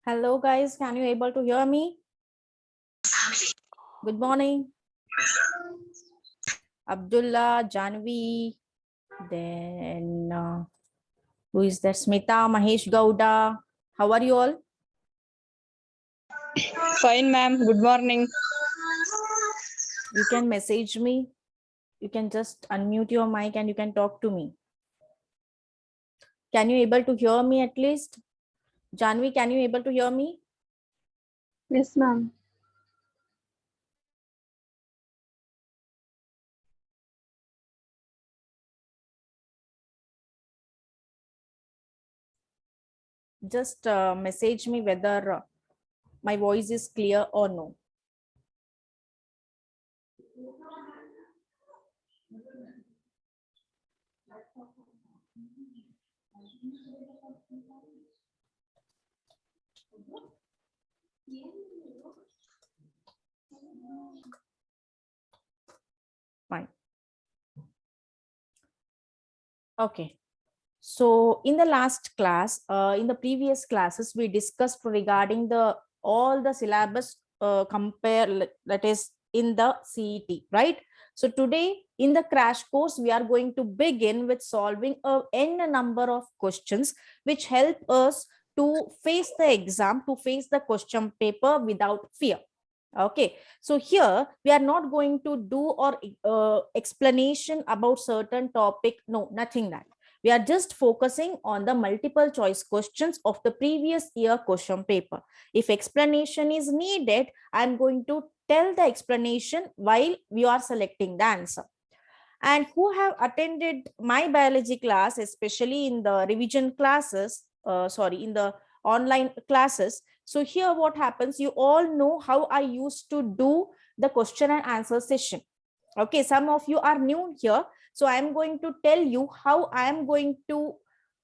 Hello guys, can you able to hear me? Good morning. Abdullah, Janvi, then who is that? Smita, Mahesh Gowda. How are you all? Fine, ma'am. Good morning. You can message me. You can just unmute your mic and you can talk to me. Can you able to hear me at least? Janvi, can you able to hear me? Yes, ma'am. Just message me whether my voice is clear or no. Fine. Okay. So in the last class, in the previous classes, we discussed regarding the all the syllabus that is in the CET, right? So today in the crash course, we are going to begin with solving n number of questions which help us to face the exam, to face the question paper without fear. Okay, so here we are not going to do or explanation about certain topic. No, nothing that. We are just focusing on the multiple choice questions of the previous year question paper. If explanation is needed, I'm going to tell the explanation while we are selecting the answer. And who have attended my biology class, especially in the revision classes, in the online classes. So here what happens, you all know how I used to do the question and answer session. Okay, some of you are new here. So I am going to tell you how I am going to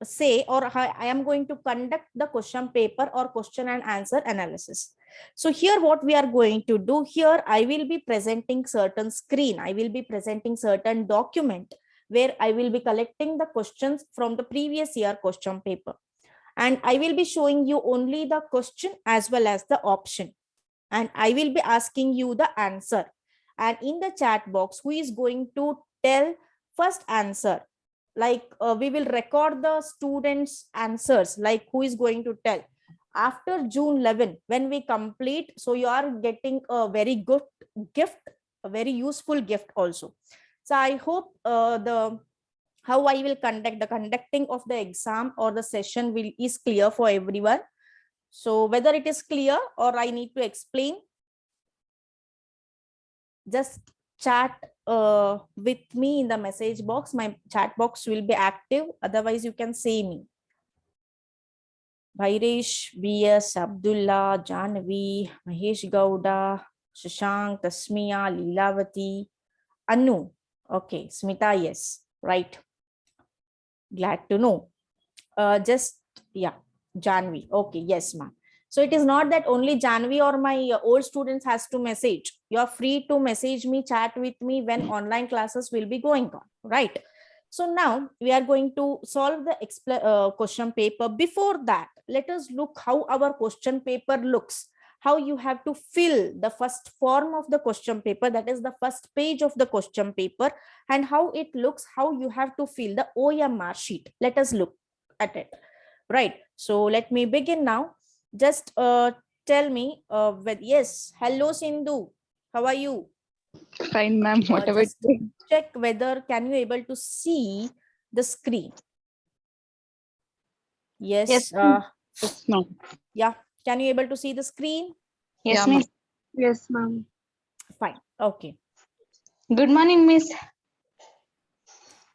say or how I am going to conduct the question paper or question and answer analysis. So here what we are going to do here, I will be presenting certain screen. I will be presenting certain document where I will be collecting the questions from the previous year question paper. And I will be showing you only the question as well as the option. And I will be asking you the answer. And in the chat box, who is going to tell first answer? Like we will record the students' answers, like who is going to tell. After June 11, when we complete, so you are getting a very good gift, a very useful gift also. So I hope how I will conduct the conducting of the exam or the session is clear for everyone. So whether it is clear or I need to explain, just chat with me in the message box. My chat box will be active. Otherwise, you can say me. Bhairesh, BS, Abdullah, Janvi, Mahesh Gowda, Shashank, Tasmiya, Leelavati, Anu. Okay, Smita, yes, right. Glad to know. Just, yeah, Janvi. Okay, yes, ma'am. So it is not that only Janvi or my old students has to message. You are free to message me, chat with me when online classes will be going on, right? So now we are going to solve the question paper. Before that, let us look how our question paper looks. How you have to fill the first form of the question paper, that is the first page of the question paper, and how it looks, how you have to fill the OMR sheet. Let us look at it. Right. So let me begin now. Just tell me, yes, hello Sindhu, how are you? Fine, ma'am. What about Just you? check whether can you able to see the screen. Yes. Yes, ma'am. Yeah. Can you able to see the screen? Yes, Yeah, miss. Yes, ma'am. Fine. Okay. Good morning, miss.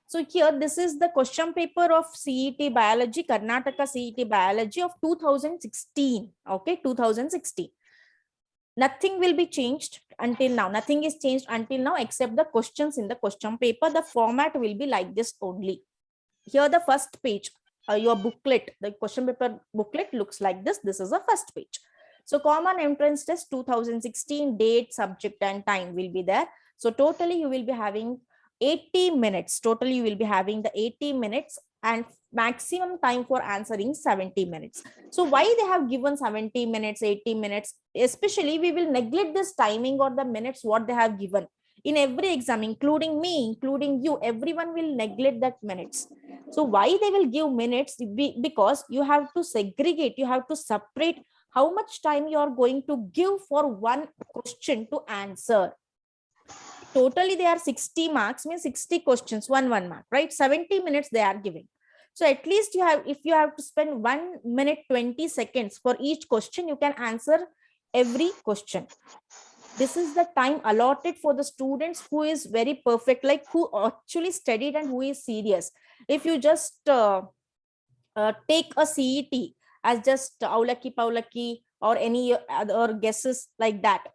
So here, this is the question paper of CET Biology, Karnataka CET Biology of 2016. Okay, 2016. Nothing will be changed until now. Nothing is changed until now except the questions in the question paper. The format will be like this only. Here, the first page, your booklet, the question paper booklet looks like this. This is the first page. So common entrance test 2016, date, subject and time will be there. So totally you will be having 80 minutes. Totally you will be having the 80 minutes and maximum time for answering 70 minutes. So why they have given 70 minutes, 80 minutes? Especially we will neglect this timing or the minutes what they have given. In every exam, including me, including you, everyone will neglect that minutes. So why they will give minutes? Because you have to segregate, you have to separate how much time you are going to give for one question to answer. Totally they are 60 marks, means 60 questions, one mark, right? 70 minutes they are giving. So at least you have, if you have to spend 1 minute 20 seconds for each question, you can answer every question. This is the time allotted for the students who is very perfect, like who actually studied and who is serious. If you just take a CET as just Aulaki Paulaki or any other guesses like that,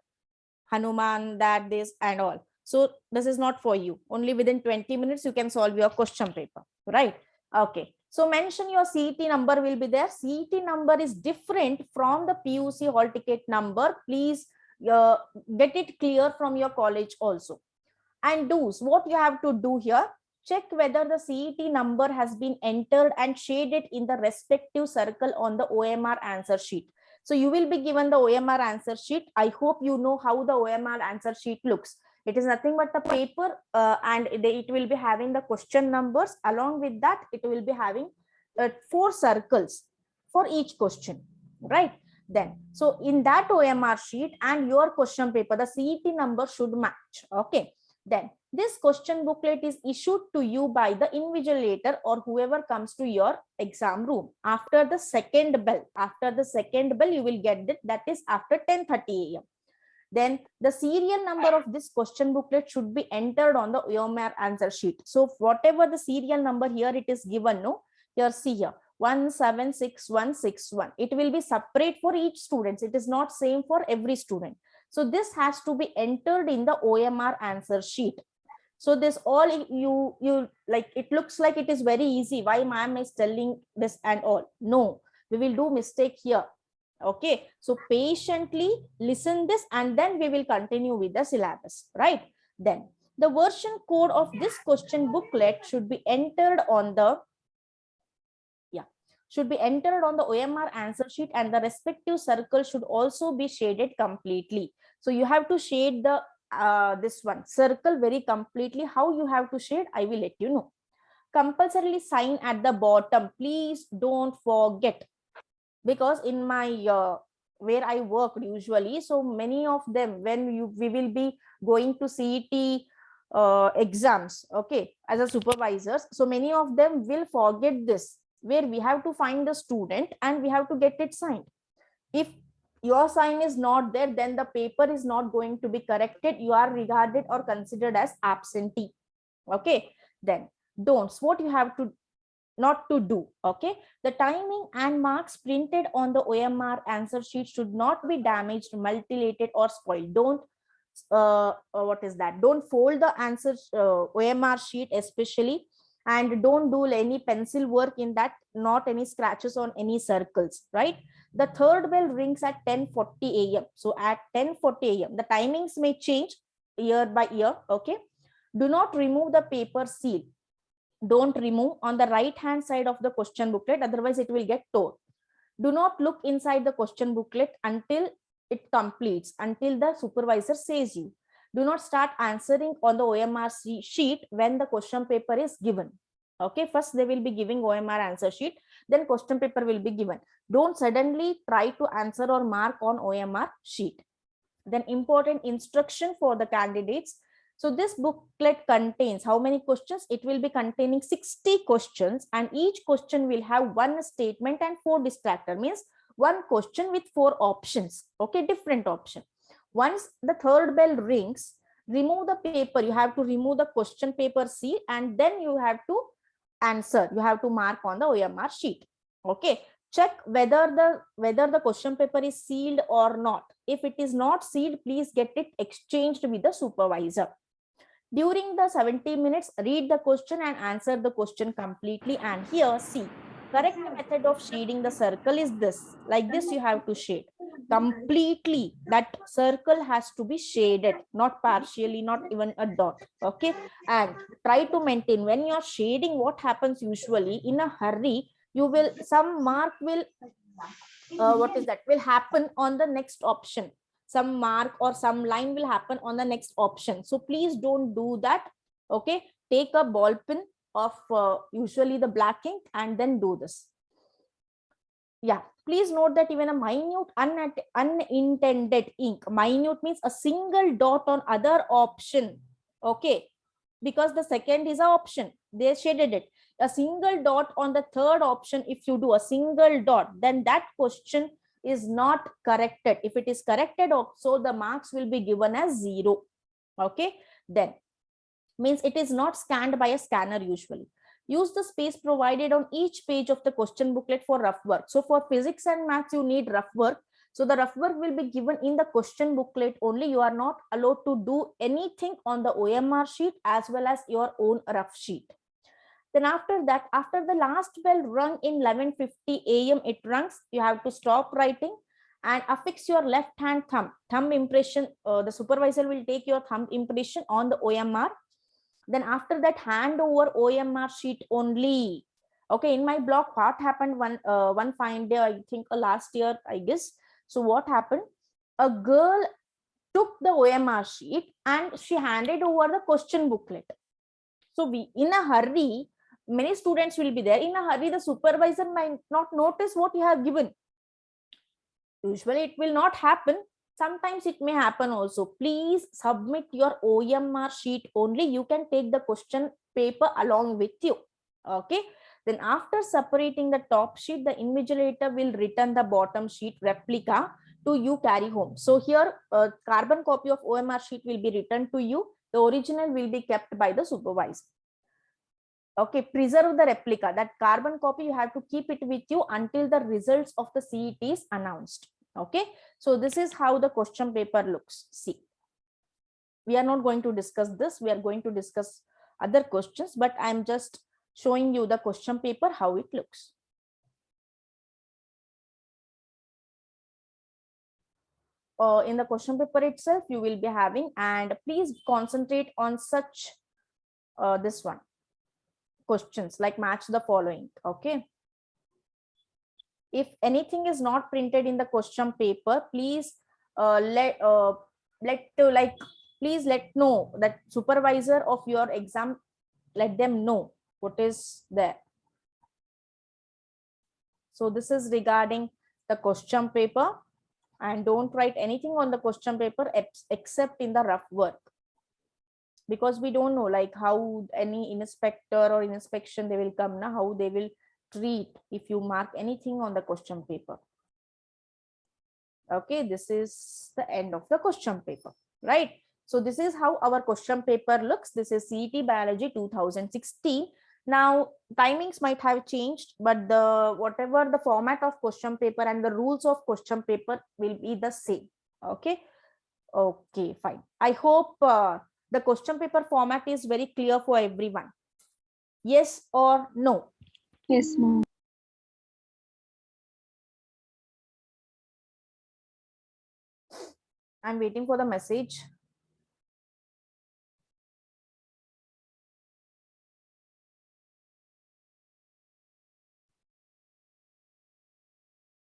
Hanuman, that, this and all. So this is not for you. Only within 20 minutes you can solve your question paper, right? Okay. So mention your CET number will be there. CET number is different from the PUC hall ticket number. Please get it clear from your college also. And do's, what you have to do here, check whether the CET number has been entered and shaded in the respective circle on the OMR answer sheet. So you will be given the OMR answer sheet. I hope you know how the OMR answer sheet looks. It is nothing but the paper and it will be having the question numbers. Along with that, it will be having 4 circles for each question, right? Then, so in that OMR sheet and your question paper, the CET number should match. Okay. Then this question booklet is issued to you by the invigilator or whoever comes to your exam room after the second bell. After the second bell, you will get it. That is after 10:30 a.m. Then the serial number of this question booklet should be entered on the OMR answer sheet. So whatever the serial number here it is given, no, here see here 176161. It will be separate for each student. It is not same for every student. So this has to be entered in the OMR answer sheet. So this all you like, it looks like it is very easy. Why ma'am is telling this and all? No, we will do mistake here. Okay, so patiently listen this and then we will continue with the syllabus, right? Then the version code of this question booklet should be entered on the OMR answer sheet, and the respective circle should also be shaded completely. So you have to shade the this one circle very completely. How you have to shade, I will let you know. Compulsorily sign at the bottom. Please don't forget, because in my where I worked usually, so many of them, when we will be going to CET exams, okay, as a supervisors, so many of them will forget this, where we have to find the student and we have to get it signed. If your sign is not there, then the paper is not going to be corrected. You are regarded or considered as absentee. Okay, then don'ts, what you have to not to do. Okay, the timing and marks printed on the OMR answer sheet should not be damaged, mutilated, or spoiled. Don't what is that? Don't fold the answer OMR sheet especially, and don't do any pencil work in that, not any scratches on any circles, right? The third bell rings at 10:40 a.m. So at 10:40 a.m. the timings may change year by year. Okay, do not remove the paper seal. Don't remove on the right hand side of the question booklet, otherwise it will get torn. Do not look inside the question booklet until it completes, until the supervisor says you. Do not start answering on the OMR sheet when the question paper is given. Okay, first they will be giving OMR answer sheet, then question paper will be given. Don't suddenly try to answer or mark on OMR sheet. Then important instruction for the candidates. So this booklet contains how many questions? It will be containing 60 questions, and each question will have one statement and 4 distractor, means one question with 4 options. Okay, different option. Once the third bell rings, remove the paper. You have to remove the question paper seal, and then you have to answer. You have to mark on the OMR sheet. Okay, check whether the question paper is sealed or not. If it is not sealed, please get it exchanged with the supervisor. During the 70 minutes, read the question and answer the question completely. And here, see, correct method of shading the circle is this. Like this, you have to shade completely. That circle has to be shaded, not partially, not even a dot. Okay, and try to maintain. When you're shading, what happens usually in a hurry, you will, some mark will will happen on the next option. Some mark or some line will happen on the next option. So please don't do that. Okay, take a ball pen of usually the black ink and then do this. Yeah, please note that even a minute unintended ink, minute means a single dot on other option. Okay, because the second is an option, they shaded it. A single dot on the third option, if you do a single dot, then that question is not corrected. If it is corrected also, the marks will be given as 0. Okay, then means it is not scanned by a scanner usually. Use the space provided on each page of the question booklet for rough work. So for physics and maths, you need rough work. So the rough work will be given in the question booklet only. You are not allowed to do anything on the OMR sheet as well as your own rough sheet. Then after that, after the last bell rung in 11:50 a.m. it rings, you have to stop writing and affix your left hand thumb impression. The supervisor will take your thumb impression on the OMR. Then after that, hand over OMR sheet only. Okay, in my block, what happened one fine day, I think last year, I guess. So what happened? A girl took the OMR sheet and she handed over the question booklet. So we, in a hurry, many students will be there. In a hurry, the supervisor might not notice what you have given. Usually it will not happen. Sometimes it may happen also. Please submit your OMR sheet only. You can take the question paper along with you. Okay. Then after separating the top sheet, the invigilator will return the bottom sheet replica to you carry home. So here a carbon copy of OMR sheet will be returned to you. The original will be kept by the supervisor. Okay, preserve the replica. That carbon copy, you have to keep it with you until the results of the CET is announced. Okay, so this is how the question paper looks. See, we are not going to discuss this. We are going to discuss other questions, but I'm just showing you the question paper, how it looks. In the question paper itself, you will be having, and please concentrate on such this one questions like match the following. Okay, if anything is not printed in the question paper, please please let know that supervisor of your exam, let them know what is there. So this is regarding the question paper, and don't write anything on the question paper except in the rough work, because we don't know like how any inspector or inspection they will come now, how they will treat if you mark anything on the question paper. Okay, this is the end of the question paper, right? So this is how our question paper looks. This is CET Biology 2016. Now, timings might have changed, but the whatever the format of question paper and the rules of question paper will be the same. Okay. Okay, fine. I hope the question paper format is very clear for everyone. Yes or no? Yes, ma'am. I'm waiting for the message.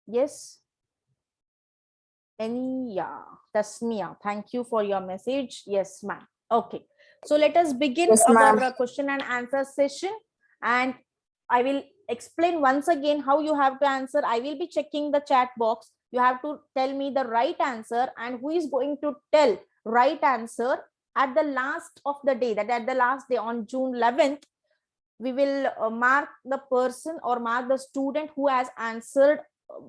Yes. Yeah, Tasmia, thank you for your message. Yes, ma'am. Okay, so let us begin Yes, our ma'am. question and answer session, and I will explain once again how you have to answer. I will be checking the chat box. You have to tell me the right answer, and who is going to tell right answer at the last of the day, that at the last day on June 11th, we will mark the person or mark the student who has answered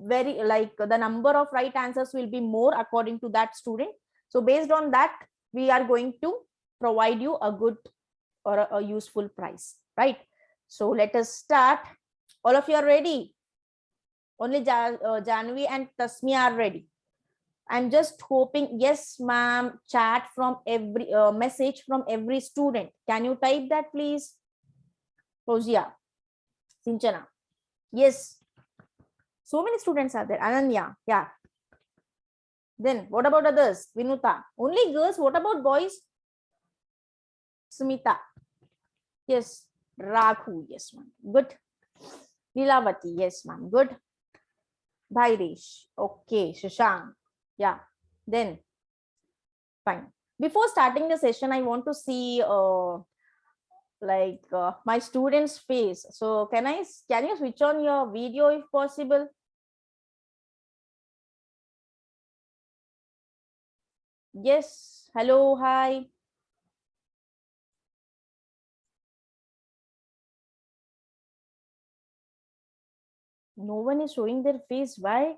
very, like, the number of right answers will be more according to that student. So based on that, we are going to provide you a good or a useful prize, right? So let us start. All of you are ready? Only Janvi and Tasmi are ready. I'm just hoping. Yes, ma'am. Chat from every message from every student. Can you type that, please? Fozia, Sinchana. Yes. So many students are there. Ananya. Yeah. Then what about others? Vinuta. Only girls. What about boys? Smita. Yes. Raghu. Yes, ma'am. Good. Lilavati. Yes, ma'am. Good. Bhairish. Okay. Shashank. Yeah. Then fine. Before starting the session, I want to see my student's face. So can you switch on your video if possible? Yes. Hello. Hi. No one is showing their face. Why?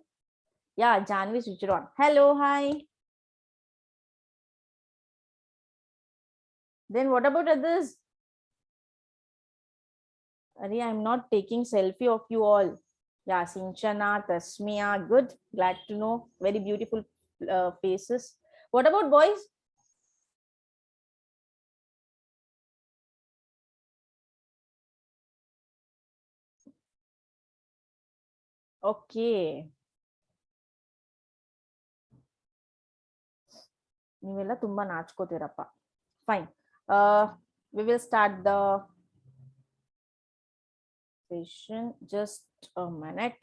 Yeah, Janvi, switch it on. Hello. Hi. Then what about others? Ari, I'm not taking selfie of you all. Yeah, Sinchana, Tasmia, good. Glad to know. Very beautiful faces. What about boys? Okay. ನೀವೆಲ್ಲ ತುಂಬಾ ನಾಚ್ಕೋತೀರಪ್ಪ. Fine. We will start the session. Just a minute.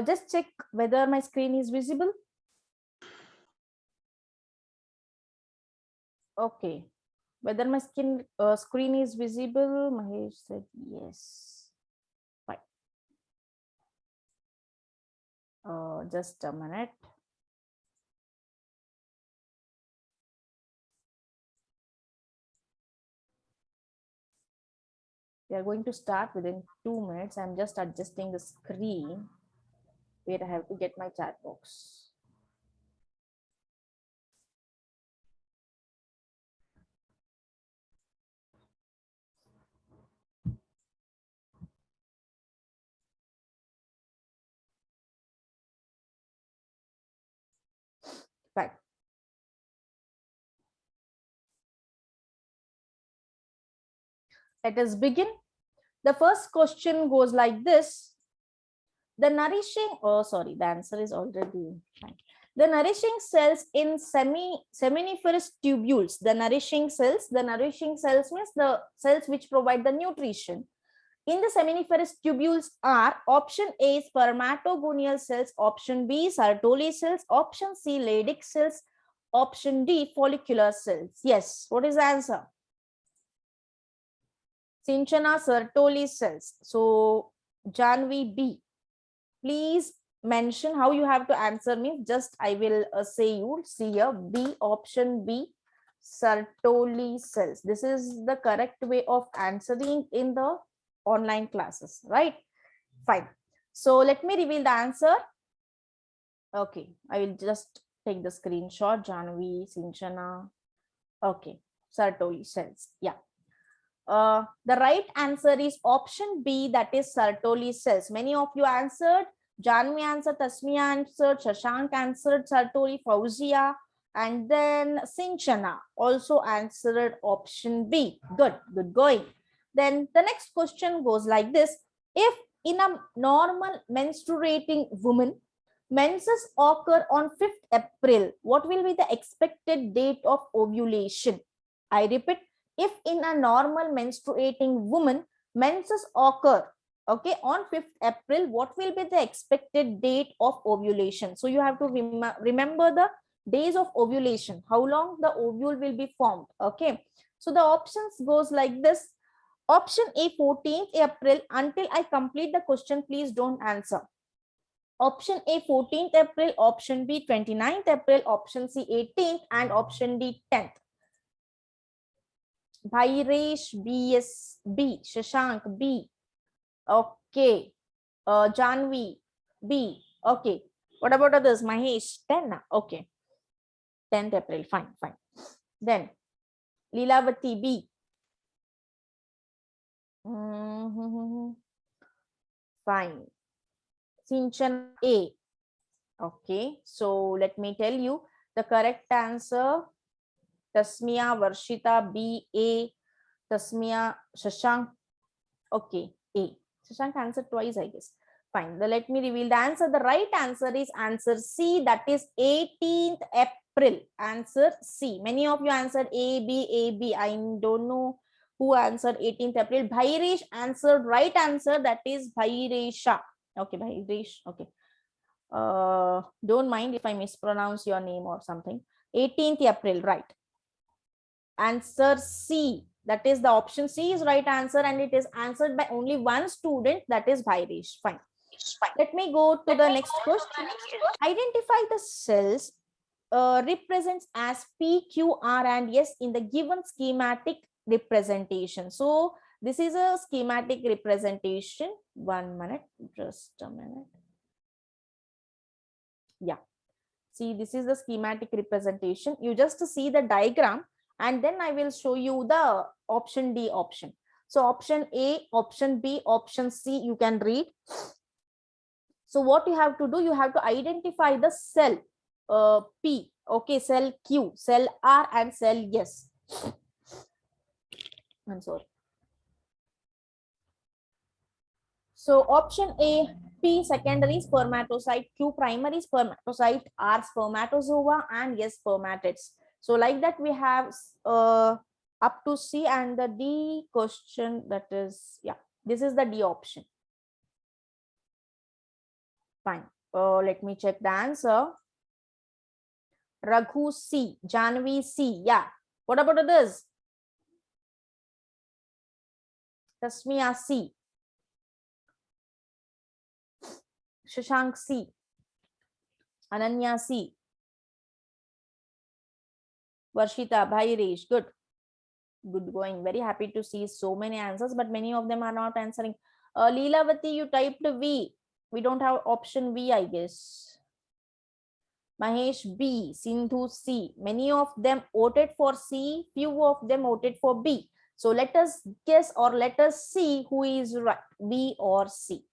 Just check whether my screen is visible. Okay. Whether my screen is visible. Mahesh said yes. Fine. Just a minute. We are going to start within 2 minutes. I'm just adjusting the screen where I have to get my chat box. Right. Let us begin. The first question goes like this. The answer is already fine. The nourishing cells in seminiferous tubules. The nourishing cells means the cells which provide the nutrition. in the seminiferous tubules are option A spermatogonial cells, option B Sertoli cells, option C Leydig cells, option D follicular cells. Yes, what is the answer? Sinchana Sertoli cells. So Janvi B. Please mention how you have to answer me. Just I will say you see here B, option B, Sertoli cells. This is the correct way of answering in the online classes, right? Fine. So let me reveal the answer. Okay, I will just take the screenshot. Janvi, Sinchana. Okay, Sertoli cells. Yeah. The right answer is option B, that is Sertoli cells. Many of you answered. Janvi answered, Tasmia answered, Shashank answered, Sertoli, Fauzia, and then Sinchana also answered option B. Good, good going. Then the next question goes like this. If in a normal menstruating woman, menses occur on 5th April, what will be the expected date of ovulation? I repeat, if in a normal menstruating woman, menses occur, okay, on 5th April, what will be the expected date of ovulation? So you have to remember the days of ovulation, how long the ovule will be formed, okay? So the options goes like this. Option A, 14th April. Until I complete the question, please don't answer. Option A, 14th April, option B, 29th April, option C, 18th, and option D, 10th. Bhairesh, B, Shashank, B. Okay. Janvi, B. Okay. What about others? Mahesh, 10. Okay. 10th April. Fine, fine. Then, Leelavati, B. Fine. Sinchan, A. Okay. So, let me tell you the correct answer. Tasmia, Varshita, B, A. Tasmia, Shashank. Okay, A. Shashank answered twice, I guess. Fine. Let me reveal the answer. The right answer is answer C, that is 18th April. Answer C. Many of you answered A, B, A, B. I don't know who answered 18th April. Bhairesh answered right answer, that is Bhairesha. Okay, Bhairesh. Okay. Don't mind if I mispronounce your name or something. 18th April, right. Answer C, that is the option C is right answer, and it is answered by only one student, that is Bhairesh. Fine. Let me go to the next question. Identify the cells represents as P, Q, R, and S in the given schematic representation. So this is a schematic representation. 1 minute, just a minute. Yeah. See, this is the schematic representation. You just see the diagram, and then I will show you the option D option. So option A, option B, option C, you can read. So what you have to do, you have to identify the cell P, okay, cell Q, cell R, and cell S. I'm sorry. So option A, P secondary spermatocyte, Q primary spermatocyte, R spermatozoa, and S spermatids. So like that we have up to C, and the D question, that is, yeah, this is the D option. Fine. Let me check the answer. Raghu C, Janvi C. Yeah. What about others? Tasmia C. Shashank C. Ananya C. Varshita, Bhairesh. Good. Good going. Very happy to see so many answers, but many of them are not answering. Leelavati, you typed V. We don't have option V, I guess. Mahesh B. Sindhu C. Many of them voted for C. Few of them voted for B. So let us guess, or let us see who is right, B or C.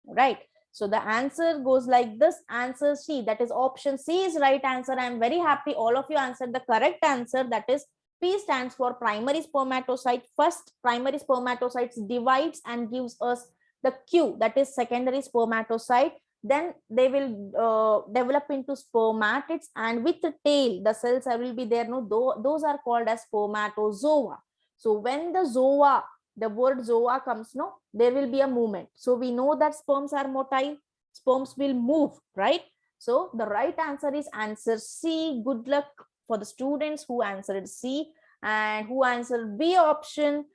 Right. So the answer goes like this. Answer C, that is option C is right answer. I am very happy all of you answered the correct answer, that is P stands for primary spermatocyte. First primary spermatocytes divides and gives us the Q, that is secondary spermatocyte. Then they will develop into spermatids, and with the tail, the cells will be there. No, those are called as spermatozoa. So when the zoa the word zoa comes, no, there will be a movement. So we know that sperms are motile, sperms will move, right? So the right answer is answer C. Good luck for the students who answered C, and who answered B option,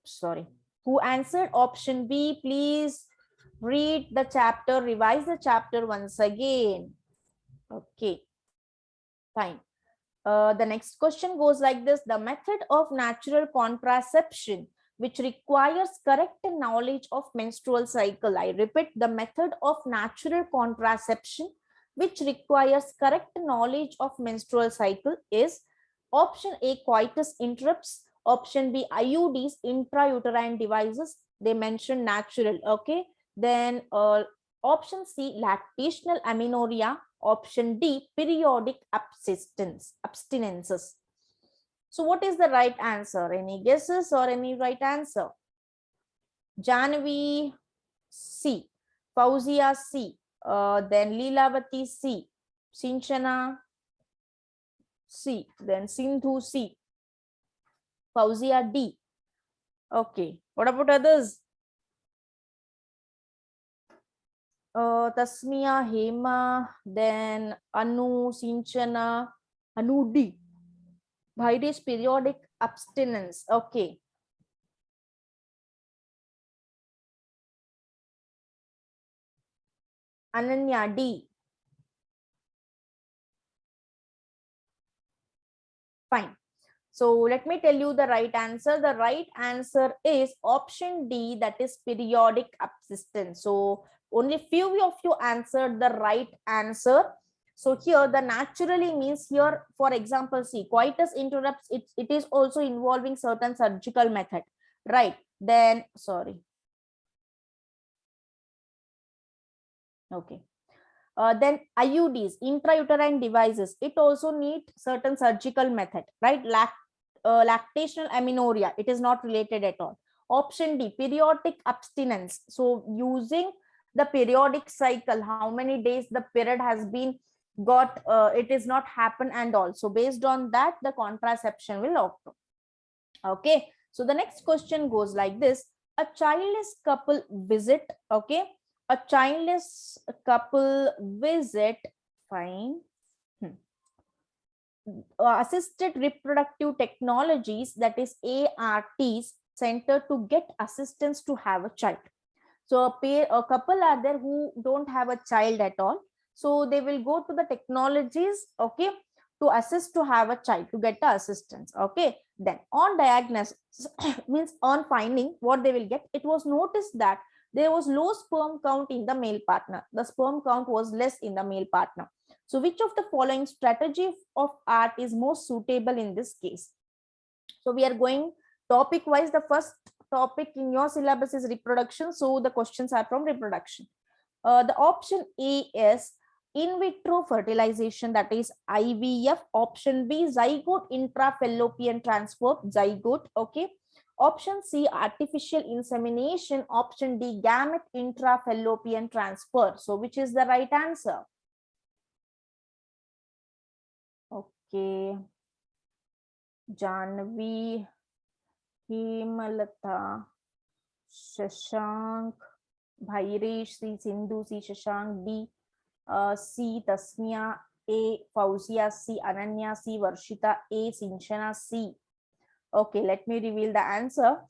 sorry, who answered option B, please read the chapter, revise the chapter once again. Okay, fine. The next question goes like this: the method of natural contraception which requires correct knowledge of menstrual cycle. I repeat, the method of natural contraception which requires correct knowledge of menstrual cycle is option A, coitus interrupts, option B, IUDs, intrauterine devices. They mention natural. Okay, then option C, lactational amenorrhea, option D, periodic abstinences. So what is the right answer? Any guesses or any right answer? Janvi C, Fauzia C, then Leelavati C, Sinchana C, then Sindhu C, Fauzia D. Okay, what about others? Tasmia, Hema, then Anu, Sinchana, Anu D. Why it is periodic abstinence? Okay. Ananya D. Fine. So let me tell you the right answer. The right answer is option D, that is periodic abstinence. So only few of you answered the right answer. So here the naturally means here, for example, see, coitus interrupts, it is also involving certain surgical method, right? Then, sorry. Okay. Then IUDs, intrauterine devices, it also need certain surgical method, right? Lactational amenorrhea, it is not related at all. Option D, periodic abstinence. So using the periodic cycle, how many days the period has been got, it is not happen, and also based on that the contraception will occur. Okay, so the next question goes like this: a childless couple visit, okay, a childless couple visit, fine, assisted reproductive technologies, that is ARTs, center to get assistance to have a child. So a couple are there who don't have a child at all, so they will go to the technologies, okay, to assist to have a child, to get the assistance. Okay, then on diagnosis means on finding, what they will get, it was noticed that there was low sperm count in the male partner. The sperm count was less in the male partner. So which of the following strategy of art is most suitable in this case? So we are going topic wise. The first topic in your syllabus is reproduction, so the questions are from reproduction. The option A is in vitro fertilization, that is IVF. Option B, zygote intrafallopian transfer, zygote. Okay. Option C, artificial insemination. Option D, gamete intrafallopian transfer. So which is the right answer? Okay, Janvi, Hemalata, Shashank, Bhairesh, C, Sindhu, C, Shashank, D, C, Tasmia, A, Fauzia, C, Ananya, C, Varshita, A, Sinchana, C. Okay, let me reveal the answer.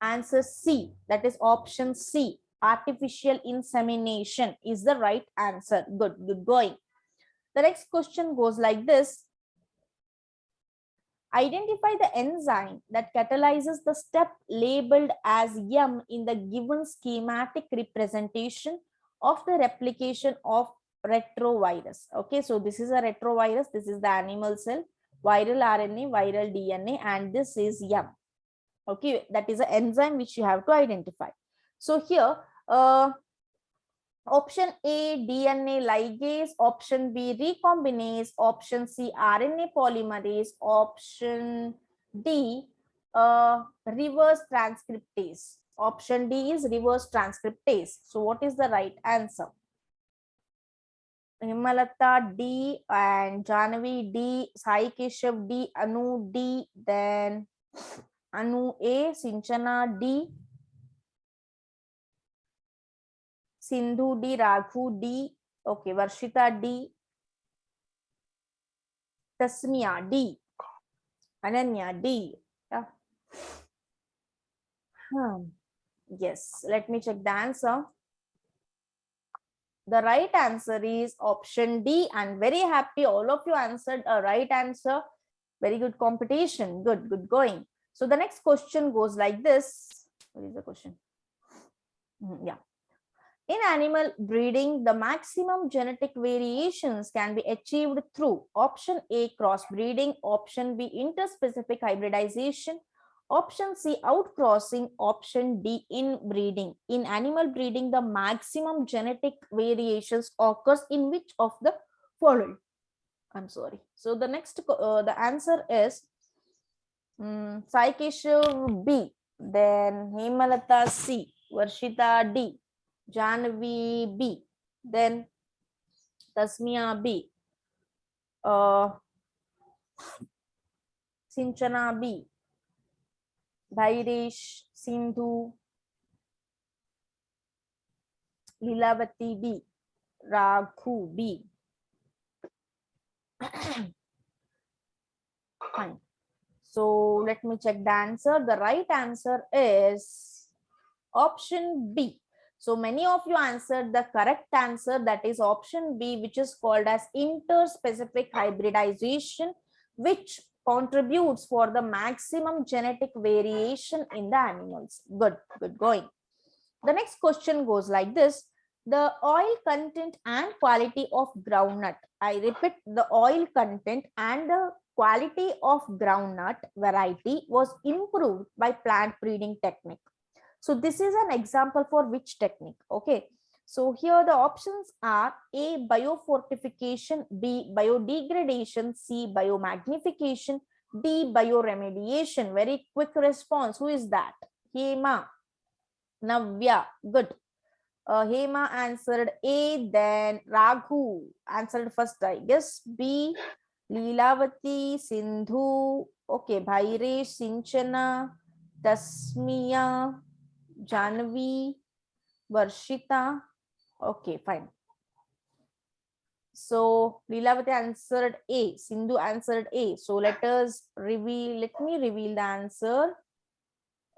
Answer C, that is option C, artificial insemination is the right answer. Good, good going. The next question goes like this: identify the enzyme that catalyzes the step labeled as M in the given schematic representation of the replication of retrovirus. Okay, so this is a retrovirus, this is the animal cell, viral RNA, viral DNA, and this is M. Okay, that is an enzyme which you have to identify. So here, option A, DNA ligase, option B, recombinase, option C, RNA polymerase, option D, reverse transcriptase. Option D is reverse transcriptase. So what is the right answer? Himalata D, and Janvi D, Sai Keshav D, Anu D, then Anu A, Sinchana D, Sindhu D, Raghu D, okay, Varshita D, Tasmia D, Ananya D. Yeah. Yes, let me check the answer. The right answer is option D, and very happy all of you answered a right answer. Very good competition. Good going. So the next question goes like this. What is the question? Yeah. In animal breeding, the maximum genetic variations can be achieved through option A, crossbreeding, option B, interspecific hybridization, option C, outcrossing, option D, inbreeding. In animal breeding, the maximum genetic variations occurs in which of the following? I'm sorry. So the next, the answer is Sai Keshav B, then Hemalata C, Varshita D, Janvi B, then Tasmia B, Sinchana B, Bhairish Sindhu, Lilavati B, Raghu B. Fine. So let me check the answer. The right answer is option B. So many of you answered the correct answer, that is option B, which is called as interspecific hybridization, which contributes for the maximum genetic variation in the animals. Good going. The next question goes like this. The oil content and quality of groundnut. I repeat, the oil content and the quality of groundnut variety was improved by plant breeding technique. So this is an example for which technique? Okay. So here the options are A, biofortification, B, biodegradation, C, biomagnification, D, bioremediation. Very quick response. Who is that? Hema. Navya. Good. Hema answered A, then Raghu answered first, I guess. B, Leelavati, Sindhu, okay, Bhairesh, Sinchana, Tasmiya, Janvi, Varshita. Okay, fine. So Leelavati answered A, Sindhu answered A. So let me reveal the answer.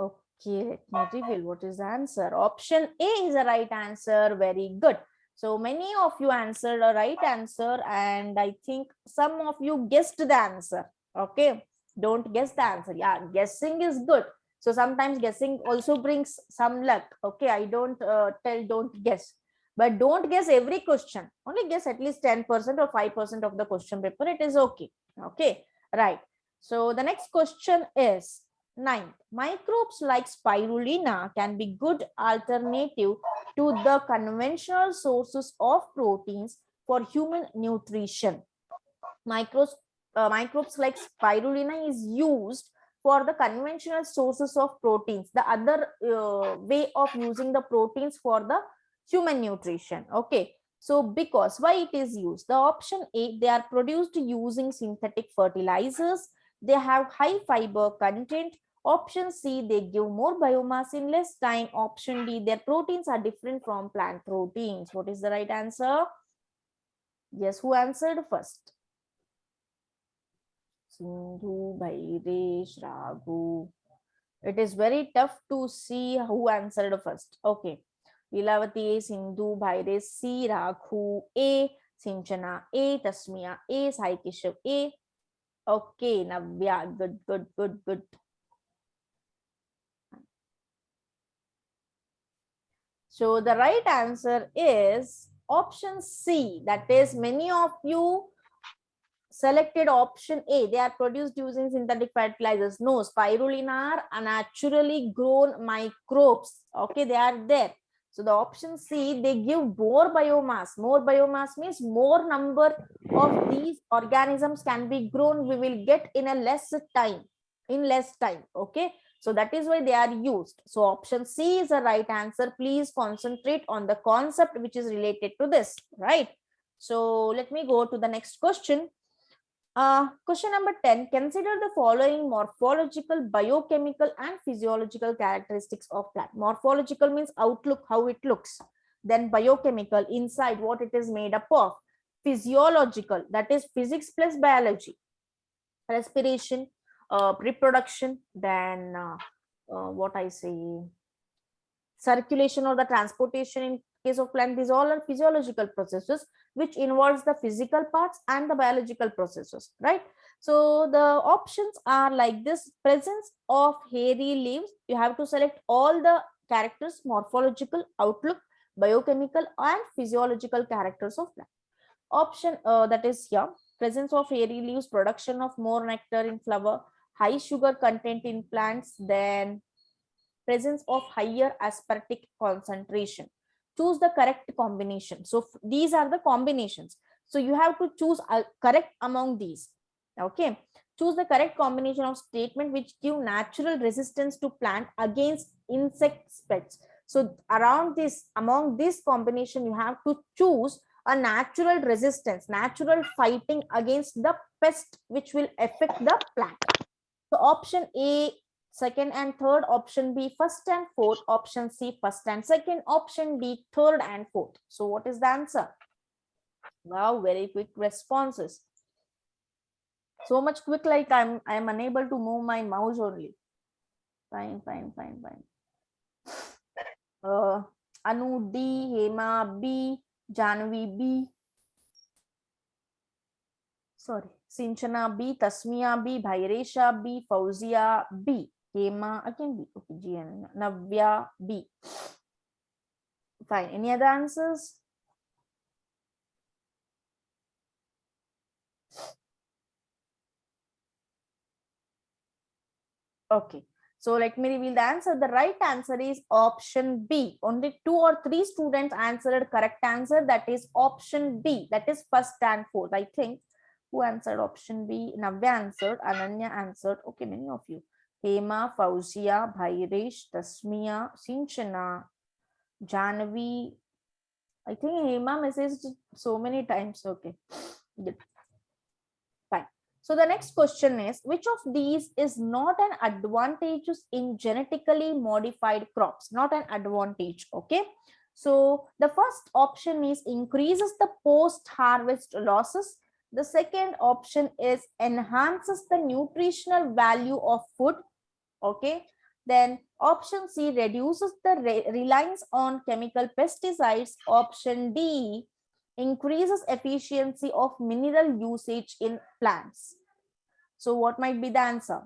Okay, let me reveal what is the answer. Option A is the right answer. Very good. So many of you answered a right answer, and I think some of you guessed the answer. Okay, don't guess the answer. Yeah, guessing is good. So sometimes guessing also brings some luck. Okay, I don't tell don't guess, but don't guess every question. Only guess at least 10% or 5% of the question paper. It is okay. Okay, right. So the next question is 9th, microbes like spirulina can be good alternative to the conventional sources of proteins for human nutrition. Microbes like spirulina is used for the conventional sources of proteins, the other way of using the proteins for the human nutrition. Okay. So because why it is used? The option A, they are produced using synthetic fertilizers. They have high fiber content. Option C, they give more biomass in less time. Option D, their proteins are different from plant proteins. What is the right answer? Yes, who answered first? Sindhu, Bhairesh, Raghu. It is very tough to see who answered first. Okay. Lilavati A, Sindhu, Bhairesh C, Raghu A, Sinchana A, Tasmiya A, Sai Keshav A. Okay, Navya. Good. So the right answer is option C. That is, many of you selected option A. They are produced using synthetic fertilizers. No, spirulina are naturally grown microbes. Okay, they are there. So the option C, they give more biomass. More biomass means more number of these organisms can be grown. We will get in a less time. Okay. So that is why they are used. So option C is the right answer. Please concentrate on the concept which is related to this, right? So let me go to the next question. Question number 10. Consider the following morphological, biochemical, and physiological characteristics of plant. Morphological means outlook, how it looks. Then biochemical, inside, what it is made up of. Physiological, that is physics plus biology. Respiration, reproduction, then what I say, circulation or the transportation in case of plant. These all are physiological processes which involves the physical parts and the biological processes, right? So the options are like this: presence of hairy leaves. You have to select all the characters: morphological, outlook, biochemical, and physiological characters of plant. Option that is here: presence of hairy leaves, production of more nectar in flower, high sugar content in plants, then presence of higher aspartic concentration. Choose the correct combination. So these are the combinations. So you have to choose a correct among these. Okay. Choose the correct combination of statement which give natural resistance to plant against insect pests. So around this, among this combination, you have to choose a natural resistance, natural fighting against the pest which will affect the plant. So option A, second and third, option B, first and fourth, option C, first and second, option D, third and fourth. So what is the answer? Wow, very quick responses. So much quick, like I'm unable to move my mouse only. Fine. Anu D, Hema B, Janvi B. Sorry, Sinchana B, Tasmia B, Bhairesha B, Fauzia B, Hema again B, okay, GN, Navya B. Fine. Any other answers? Okay. So let me reveal the answer. The right answer is option B. Only 2 or 3 students answered correct answer. That is option B. That is first and fourth. I think who answered option B? Navya answered. Ananya answered. Okay, many of you. Hema, Fauzia, Bhairesh, Tasmia, Sinchana, Janvi. I think Hema messaged so many times. Okay. Good. Fine. So the next question is, which of these is not an advantage in genetically modified crops? Not an advantage. Okay. So the first option is increases the post-harvest losses. The second option is enhances the nutritional value of food. Okay. Then option C reduces the reliance on chemical pesticides. Option D increases efficiency of mineral usage in plants. So what might be the answer?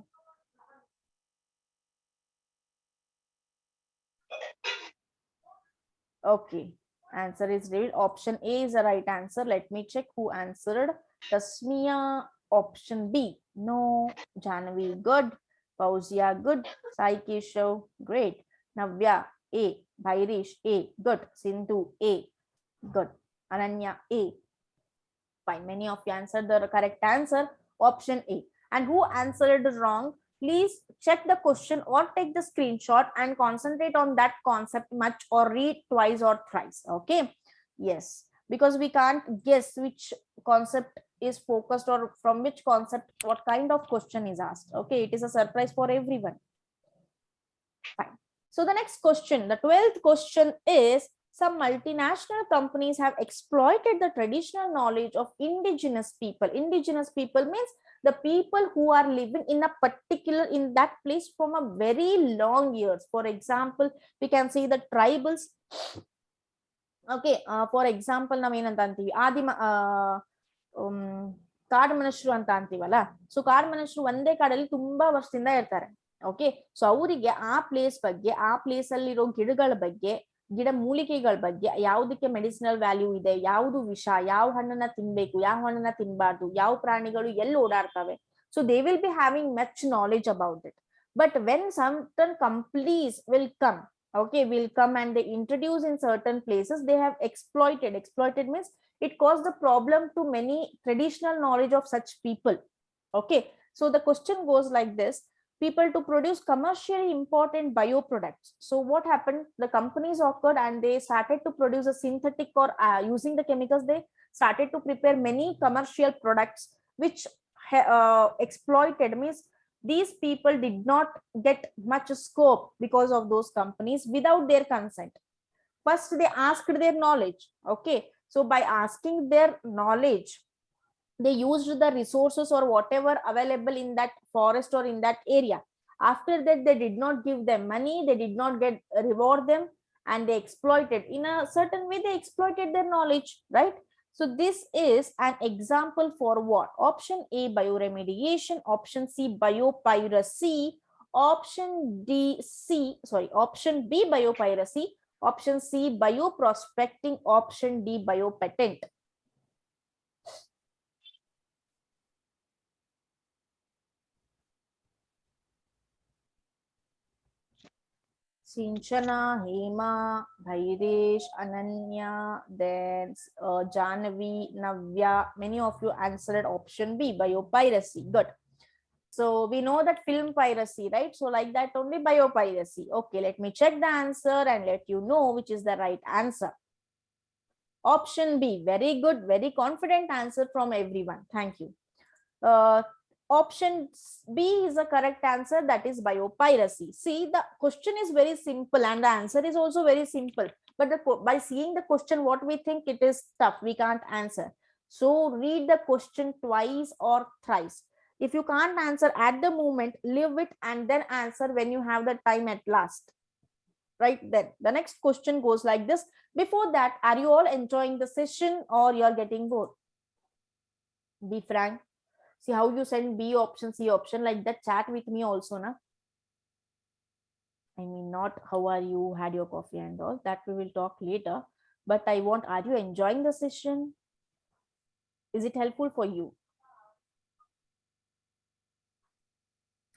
Okay, answer is revealed. Option A is the right answer. Let me check who answered. Tasmia, option B. No. Janvi, good. Fauzia, good. Sai Keshav, great. Navya, A. Bhairish, A, good. Sindhu, A, good. Ananya, A. Fine. Many of you answered the correct answer, option A. And who answered wrong, please check the question or take the screenshot and concentrate on that concept much or read twice or thrice. Okay. Yes. Because we can't guess which concept is focused or from which concept, what kind of question is asked. Okay. It is a surprise for everyone. Fine. So the next question, the 12th question is, some multinational companies have exploited the traditional knowledge of indigenous people. Indigenous people means the people who are living in a particular, in that place from a very long years. For example, we can see the tribals. Okay, for example, navenanta antivi adima ಕಾಡು ಮನುಷ್ಯರು ಅಂತ ಅಂತೀವಲ್ಲ. So ಕಾಡು ಮನುಷ್ಯರು ಒಂದೇ ಕಾಡಲ್ಲಿ ತುಂಬಾ ವರ್ಷದಿಂದ ಇರ್ತಾರೆ. ಓಕೆ, ಸೊ ಅವರಿಗೆ ಆ ಪ್ಲೇಸ್ ಬಗ್ಗೆ, ಆ ಪ್ಲೇಸ್ ಅಲ್ಲಿರೋ ಗಿಡಗಳ ಬಗ್ಗೆ, ಗಿಡ ಮೂಲಿಕೆಗಳ ಬಗ್ಗೆ, ಯಾವುದಕ್ಕೆ ಮೆಡಿಸಿನಲ್ ವ್ಯಾಲ್ಯೂ ಇದೆ, ಯಾವುದು ವಿಷ, ಯಾವ ಹಣ್ಣನ್ನ ತಿನ್ಬೇಕು, ಯಾವ ಹಣ್ಣನ್ನ ತಿನ್ಬಾರ್ದು, ಯಾವ ಪ್ರಾಣಿಗಳು ಎಲ್ಲಿ ಓಡಾಡ್ತವೆ. So they will be having much knowledge about it. But when certain companies will come, okay, will come and they introduce in certain places, they have exploited means it caused a problem to many traditional knowledge of such people. Okay, so the question goes like this: people to produce commercially important bioproducts. So what happened, the companies occurred and they started to produce a synthetic or using the chemicals, they started to prepare many commercial products which exploited, means these people did not get much scope because of those companies without their consent. First they asked their knowledge. Okay, so by asking their knowledge, they used the resources or whatever available in that forest or in that area. After that, they did not give them money, they did not get reward them, and they exploited in a certain way. They exploited their knowledge, right? So this is an example for what? Option A, bioremediation. Option C, biopiracy. Option option B, biopiracy. Option C, bioprospecting. Option D, biopatent. Sinchana, Hema, Bhairesh, Ananya, then Janavi, Navya. Many of you answered option B, biopiracy. Good. So we know that film piracy, right? So like that only biopiracy. Okay, let me check the answer and let you know which is the right answer. Option B, very good, very confident answer from everyone. Thank you. Option B is the correct answer, that is biopiracy. See, the question is very simple and the answer is also very simple. But by seeing the question, what we think it is tough, we can't answer. So read the question twice or thrice. If you can't answer at the moment, leave it and then answer when you have the time at last. Right, then the next question goes like this. Before that, are you all enjoying the session or you are getting bored? Be frank. See how you send B option, C option, like that. Chat with me also, na? I mean, not how are you, had your coffee and all, that we will talk later. But I want, are you enjoying the session? Is it helpful for you?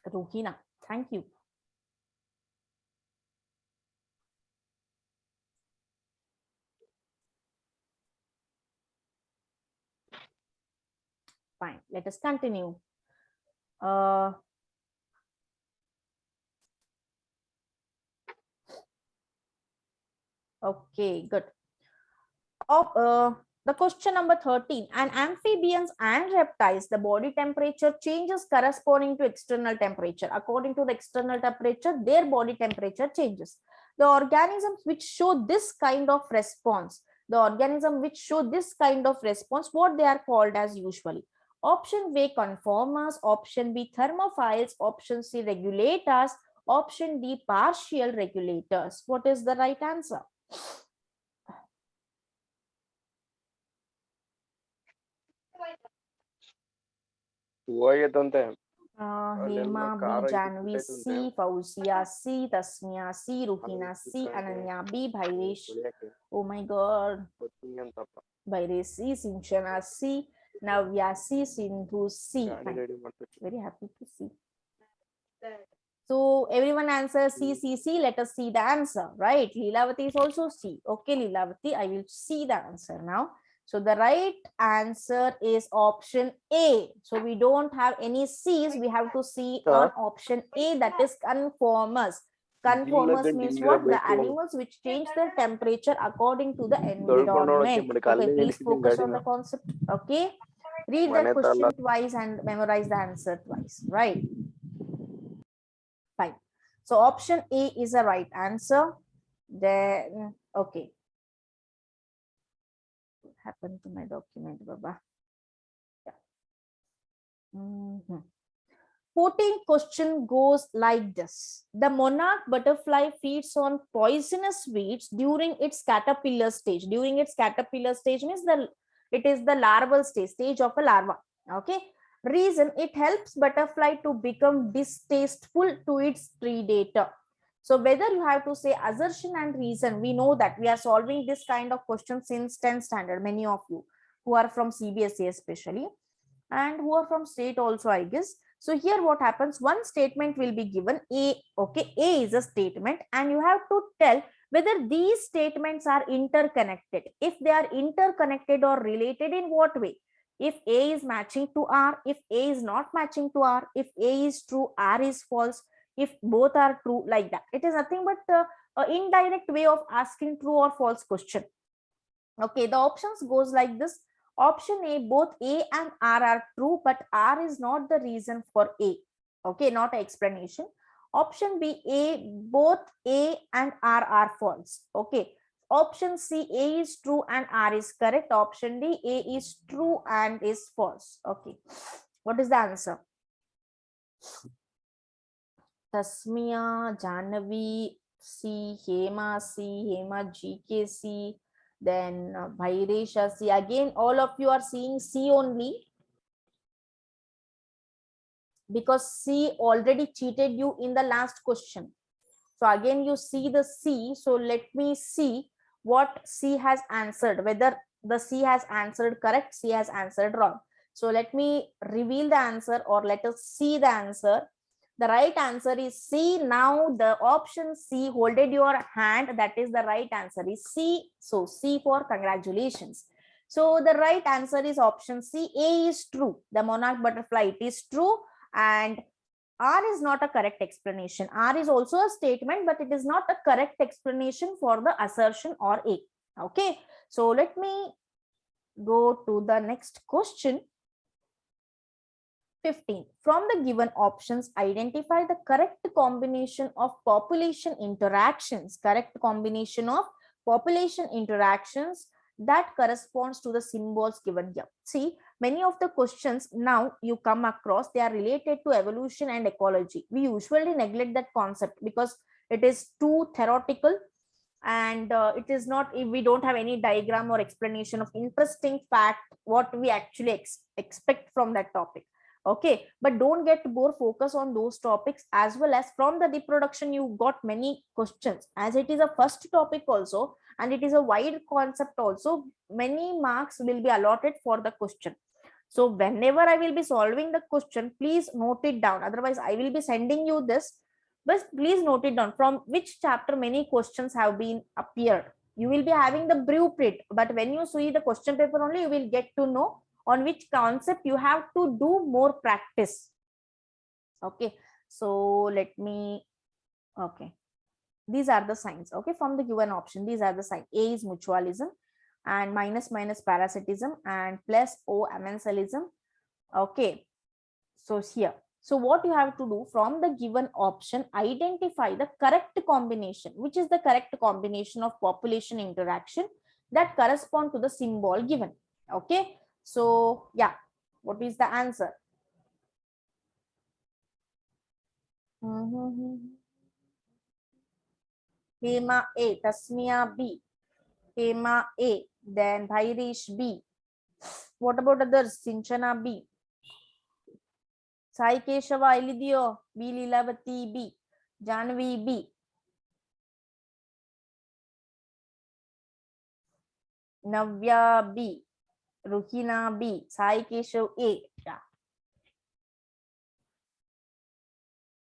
Rohina, thank you. Fine, let us continue. Okay, good. The question number 13. In amphibians and reptiles, the body temperature changes corresponding to external temperature. According to the external temperature, their body temperature changes. The organisms which show this kind of response, what they are called as usually? Option B, conformers. Option B, thermophiles. Option C, regulators. Option D, partial regulators. What is the right answer? Hema B, Janvi C, Fauzia C, Tasmia C, Ruhina C, Ananya B, Bhairesh. Oh my God. Bhairesh C, Sinchana C, Navya C, Sindhu C. Very happy to see. So everyone answers C, C, C. Let us see the answer, right? Leelavati is also C. Okay, Leelavati, I will see the answer now. So the right answer is option A. So we don't have any C's. We have to see on option A, that is conformers. Conformers means what? The animals which change their temperature according to the environment. Okay, please focus on the concept. Okay, read that question twice and memorize the answer twice, right? Fine. So option A is the right answer. Then, okay. What happened to my document, Baba? Yeah. 14th question goes like this. The monarch butterfly feeds on poisonous weeds during its caterpillar stage. During its caterpillar stage means it is the larval stage of a larva. Okay. Reason, it helps butterfly to become distasteful to its predator. So whether you have to say assertion and reason, we know that we are solving this kind of question since 10th standard. Many of you who are from CBSE especially, and who are from state also, I guess. So here what happens, one statement will be given, A. Okay, A is a statement and you have to tell whether these statements are interconnected. If they are interconnected or related, in what way? If A is matching to R, if A is not matching to R, if A is true, R is false, if both are true, like that. It is nothing but an indirect way of asking true or false question. Okay, the options goes like this. Option A, both A and R are true, but R is not the reason for A. Okay, not an explanation. Option B, both A and R are false. Okay. Option C, A is true and R is correct. Option D, A is true and is false. Okay. What is the answer? Tasmia, Janavi, C, Hema C, Hema GK C, then Bhairesha C. Again, all of you are seeing C only, because C already cheated you in the last question. So again, you see the C. So let me see what C has answered, whether the C has answered correct, C has answered wrong. So let me reveal the answer, or let us see the answer. The right answer is C. Now the option C, hold it your hand, that is the right answer is C. So C for congratulations. So the right answer is option C. A is true. The monarch butterfly, it is true. And R is not a correct explanation. R is also a statement, but it is not a correct explanation for the assertion or A. Okay. So let me go to the next question. 15. From the given options, identify the correct combination of population interactions. Correct combination of population interactions that corresponds to the symbols given here. See, many of the questions now you come across, they are related to evolution and ecology. We usually neglect that concept because it is too theoretical, and it is not, if we don't have any diagram or explanation of interesting fact what we actually expect from that topic. Okay, but don't get more focus on those topics. As well as from the reproduction, you got many questions, as it is a first topic also, and it is a wide concept also. Many marks will be allotted for the question. So whenever I will be solving the question, please note it down. Otherwise, I will be sending you this, but please note it down from which chapter many questions have been appeared. You will be having the blueprint, but when you see the question paper only, you will get to know on which concept you have to do more practice. Okay, so let me, okay, these are the signs. Okay, from the given option, these are the signs. A is mutualism, and minus parasitism, and plus O amensalism. Okay, so here, so what you have to do, from the given option, identify the correct combination. Which is the correct combination of population interaction that correspond to the symbol given? Okay, so yeah, what is the answer? Hema A, Tasmia B, Hema A, then Bhairish B. What about others? Sinchana B, Sai Keshava Ilidio B, Lilavati B, Janvi B, Navya B, Ruhina B, Sai Keshav A. Yeah.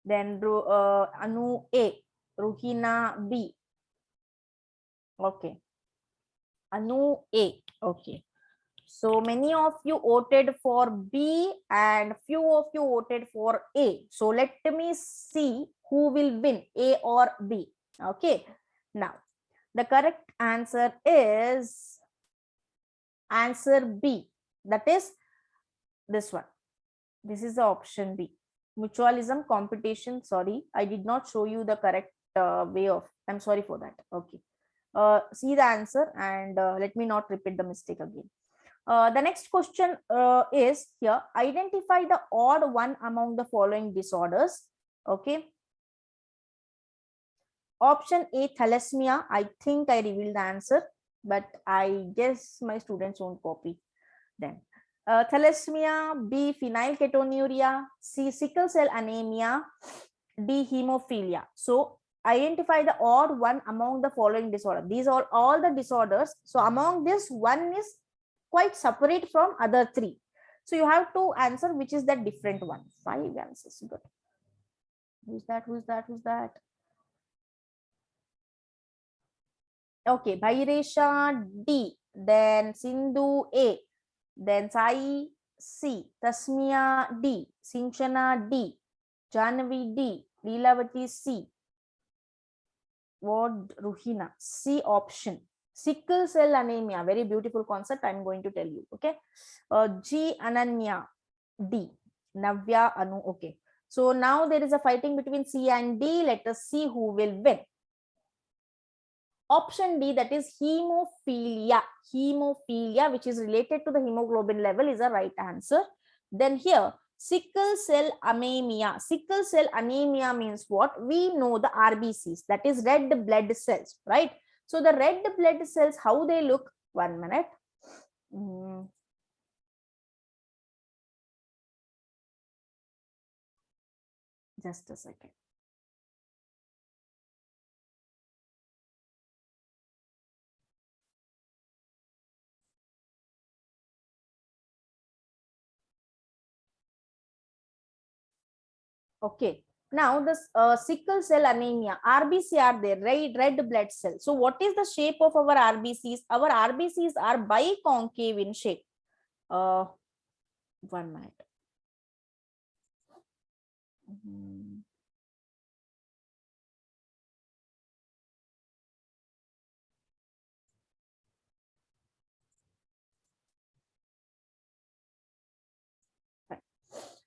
Then Anu A, Ruhina B. Okay. Anu A. Okay. So many of you voted for B and few of you voted for A. So let me see who will win, A or B. Okay. Now, the correct answer is answer B. That is this one. This is the option B. Mutualism, competition. Sorry, I did not show you the correct way of. I'm sorry for that. Okay. See the answer, and let me not repeat the mistake again. The next question is here. Identify the odd one among the following disorders. Okay. Option A, thalassemia. I think I revealed the answer, but I guess my students won't copy. Then thalassemia, B, phenylketonuria, C, sickle cell anemia, D, hemophilia. So identify the odd one among the following disorders. These are all the disorders. So among this, one is quite separate from other three. So you have to answer which is the different one. 5 answers. Good. Who's that? Who's that? Who's that? Okay, Bhairesha D, then Sindhu A, then Sai C, Tasmia D, Sinchana D, Janvi D, Leelavati C. What? Ruhina C option. Sickle cell anemia, very beautiful concept. I'm going to tell you. Okay. G Ananya, D Navya Anu. Okay. So now there is a fighting between C and D. Let us see who will win. Option D, that is hemophilia. Hemophilia, which is related to the hemoglobin level, is a right answer. Then here, sickle cell anemia. Sickle cell anemia means what? We know the RBCs, that is red blood cells, right? So the red blood cells, how they look? 1 minute. Just a second. Okay. Now this sickle cell anemia, RBC are there, red blood cells. So what is the shape of our RBCs? Our RBCs are biconcave in shape. 1 minute.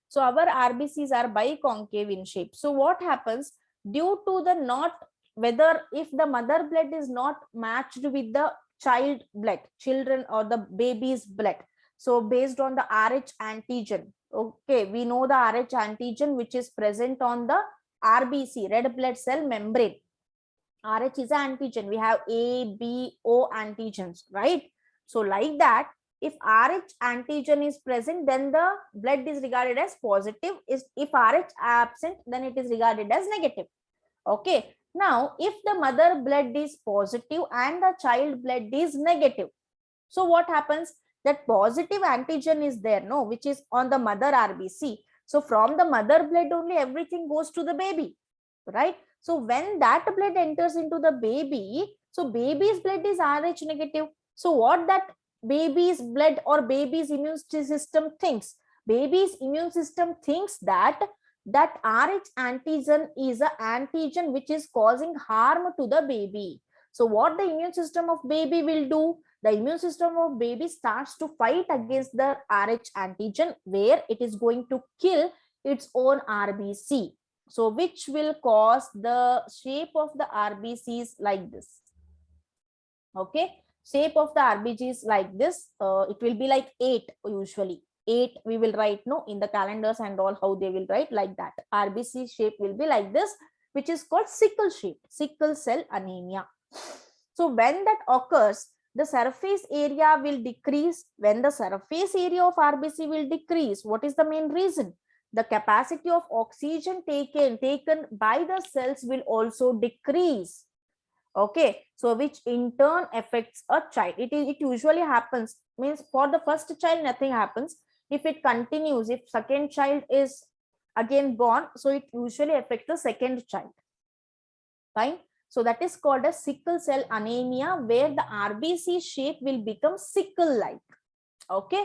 So our RBCs are biconcave in shape. So what happens due to the not, whether if the mother blood is not matched with the child blood, children or the baby's blood. So based on the Rh antigen, okay, we know the Rh antigen which is present on the RBC, red blood cell membrane. Rh is an antigen. We have A, B, O antigens, right? So like that, if Rh antigen is present, then the blood is regarded as positive. If Rh absent, then it is regarded as negative. Okay. Now, if the mother blood is positive and the child blood is negative, so what happens? That positive antigen is there, no, which is on the mother RBC. So from the mother blood only everything goes to the baby, right? So when that blood enters into the baby, so baby's blood is Rh negative. So what that baby's blood or baby's immune system thinks? Baby's immune system thinks that Rh antigen is an antigen which is causing harm to the baby. So what the immune system of baby will do? The immune system of baby starts to fight against the Rh antigen, where it is going to kill its own RBC. So which will cause the shape of the RBCs like this. Okay, shape of the RBCs like this. It will be like 8 usually. 8 we will write, no, in the calendars and all, how they will write like that. RBC shape will be like this, which is called sickle shape, sickle cell anemia. So when that occurs, the surface area will decrease. When the surface area of RBC will decrease, what is the main reason? The capacity of oxygen taken by the cells will also decrease. Okay, so which in turn affects a child. It usually happens, means for the first child nothing happens. If it continues, if second child is again born, so it usually affects the second child. Fine. So that is called a sickle cell anemia, where the RBC shape will become sickle-like. Okay,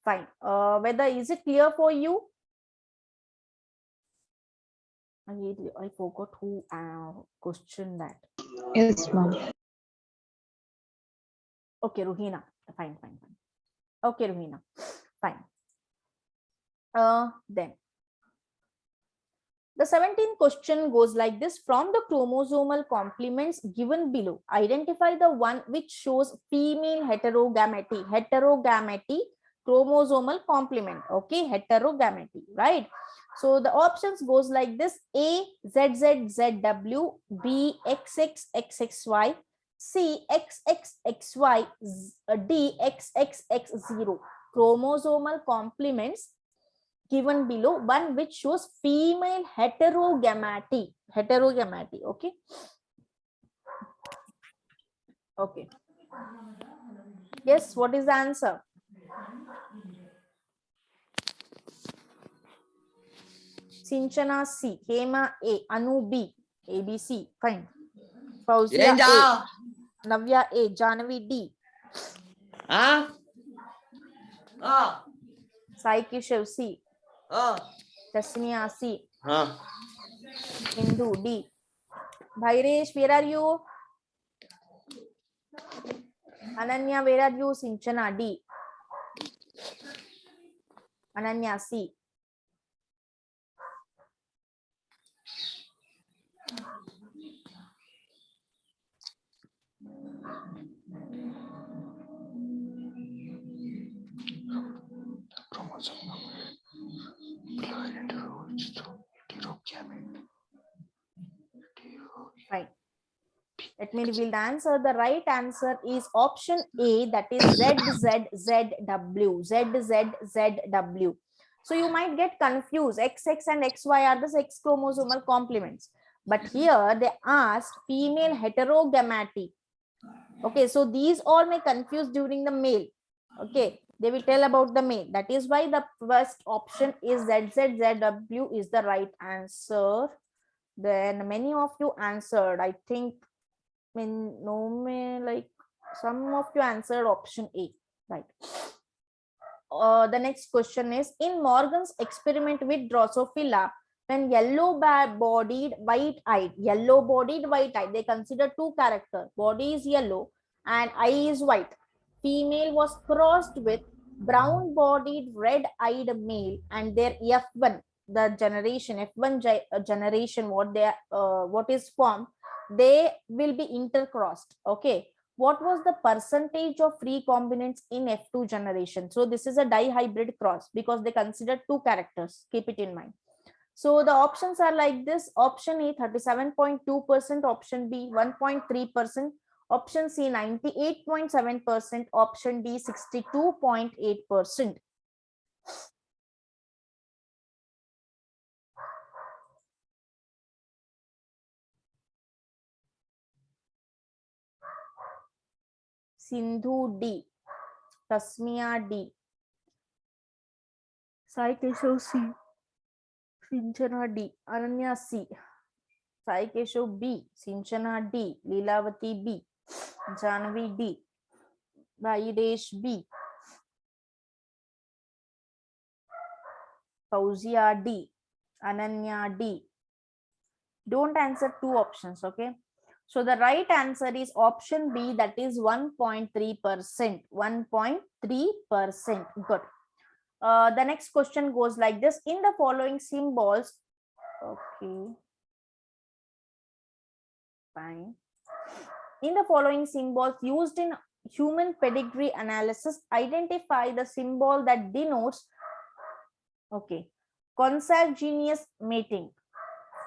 fine. Whether is it clear for you? I forgot who questioned that. Yes, ma'am. Okay, Ruhina. Fine. Okay, Ruhina. Fine. Then the 17th question goes like this. From the chromosomal complements given below, identify the one which shows female heterogamety. Heterogamety, chromosomal complement. Okay, heterogamety, right? So the options goes like this: A, ZZZW, B, XXXXY, C, XXXY, D, XXX0. Chromosomal complements given below, one which shows female heterogamety. Okay. Okay. Yes, what is the answer? Sinchana C, Hema A, Anu B, ABC. Fine. Fauzia A, Navya A, Janavi D. Sai Kishav C, Tasniya C, Hindu D. Bhairesh, where are you? Ananya, where are you? Sinchana, D. Ananya, C. Fine. Let me reveal the answer. The right answer is option A, that is ZZZW. ZZZW. So you might get confused. XX and XY are the sex chromosomal complements. But here they asked female heterogamety. Okay, so these all may confuse during the male. Okay, they will tell about the male. That is why the first option is ZZZW is the right answer. Then many of you answered, I think, like some of you answered option A, right? The next question is, in Morgan's experiment with Drosophila, when yellow-bodied white-eyed, they consider two characters. Body is yellow and eye is white. Female was crossed with brown-bodied red-eyed male, and their F1, the generation, generation, what is formed, they will be intercrossed. Okay, what was the percentage of recombinants in F2 generation? So this is a dihybrid cross because they consider two characters. Keep it in mind. So the options are like this. Option A 37.2%, option B 1.3%, option C 98.7%, option D 62.8%. Sindhu D, Tasmia D, Sai Keshav C, Sinchana D, Ananya C, Sai Keshav B, Sinchana D, Leelavati B, Janvi D, Vaidesh B, Fauzia D, Ananya D. Don't answer two options, okay? So the right answer is option B, that is 1.3%. 1.3%. Good. The next question goes like this. In the following symbols, okay, fine. In the following symbols used in human pedigree analysis, identify the symbol that denotes, okay, consanguineous mating.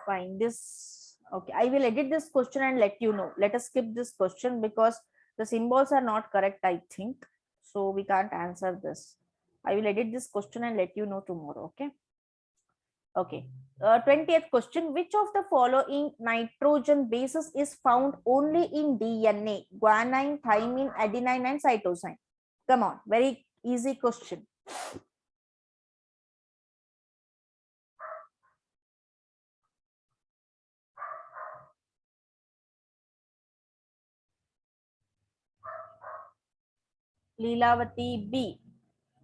Fine. This, okay, I will edit this question and let you know. Let us skip this question because the symbols are not correct, I think. So we can't answer this. I will edit this question and let you know tomorrow. Okay. Okay. 20th question. Which of the following nitrogen bases is found only in DNA? Guanine, thymine, adenine, and cytosine. Come on. Very easy question. Leelavati B,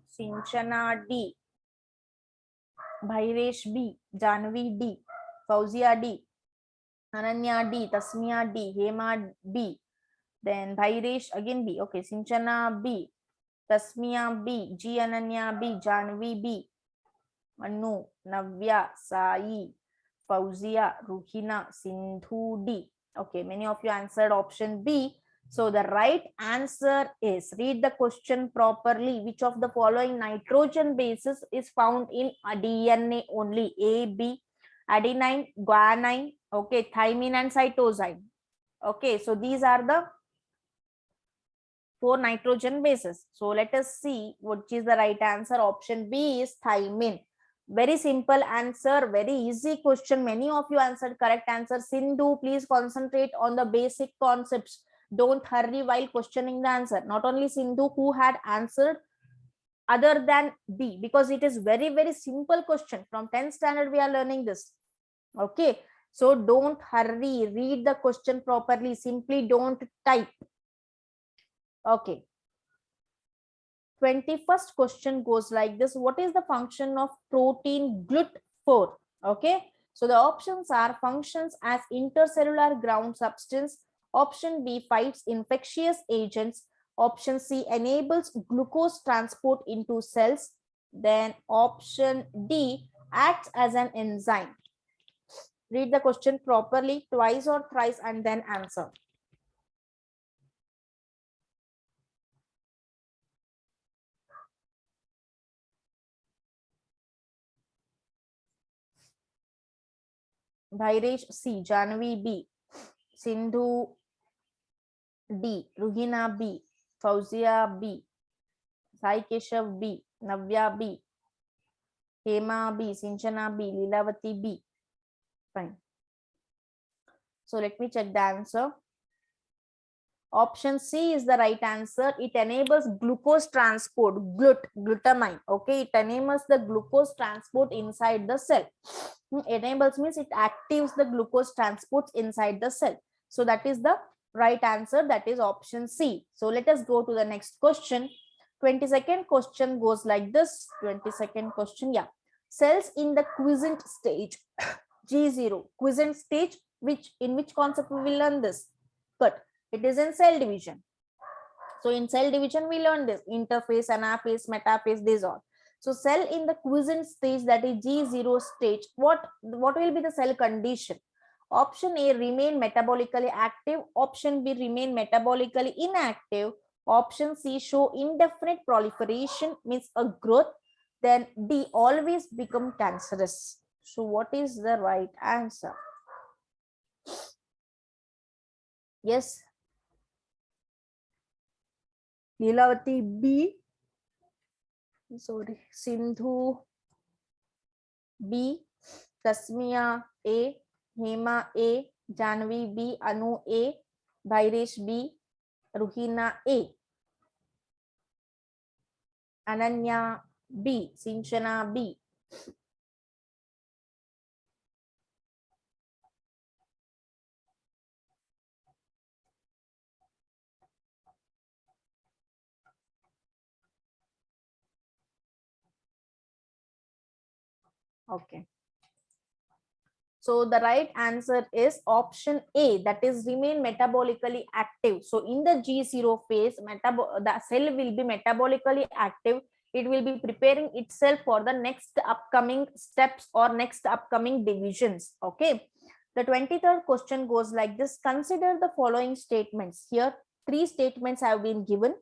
Sinchana D, Bhairesh B, Janvi D, Fauzia D, Ananya D, Tasmia D, Hema B, then Bhairesh again B, okay, Sinchana B, Tasmia B, G Ananya B, Janvi B, Manu, Navya, Sai, Fauzia, Ruhina, Sindhu D. Okay, many of you answered option B. So the right answer is, read the question properly. Which of the following nitrogen bases is found in a DNA only? A, B, adenine, guanine, okay, thymine and cytosine. Okay, so these are the 4 nitrogen bases. So let us see which is the right answer. Option B is thymine. Very simple answer, very easy question. Many of you answered correct answer. Sindhu, please concentrate on the basic concepts. Don't hurry while questioning the answer. Not only Sindhu who had answered other than B, because it is very, very simple question. From 10th standard, we are learning this. Okay. So don't hurry. Read the question properly. Simply don't type. Okay. 21st question goes like this. What is the function of protein GLUT4? Okay. So the options are functions as intercellular ground substance. Option B, fights infectious agents. Option C, enables glucose transport into cells. Then option D, acts as an enzyme. Read the question properly twice or thrice and then answer. Bhairesh C, Janvi B, Sindhu D, Ruhina B, Fauzia B, Sai Keshav B, Navya B, Hema B, Sinchana B, Lilavati B. Fine. So let me check the answer. Option C is the right answer. It enables glucose transport, glutamine. Okay, it enables the glucose transport inside the cell. Enables means it activates the glucose transports inside the cell. So that is the right answer. That is option C. So let us go to the next question. 22nd question goes like this. 22nd question, yeah. Cells in the quiescent stage, G0, quiescent stage, in which concept we will learn this? But it is in cell division. So in cell division, we learn this interphase, anaphase, metaphase, these all. So cell in the quiescent stage, that is G0 stage, what will be the cell condition? Option A, remain metabolically active. Option B, remain metabolically inactive. Option C, show indefinite proliferation, means a growth. Then D, always become cancerous. So what is the right answer? Yes. Lilavati B. Sorry. Sindhu B. Tasmia A. Hema A. Janvi B. Anu A. Bhairesh B. Ruhina A. Ananya B. Sinchana B. Okay. So the right answer is option A, that is remain metabolically active. So in the G0 phase, the cell will be metabolically active. It will be preparing itself for the next upcoming steps or next upcoming divisions. Okay. The 23rd question goes like this. Consider the following statements. Here, 3 statements have been given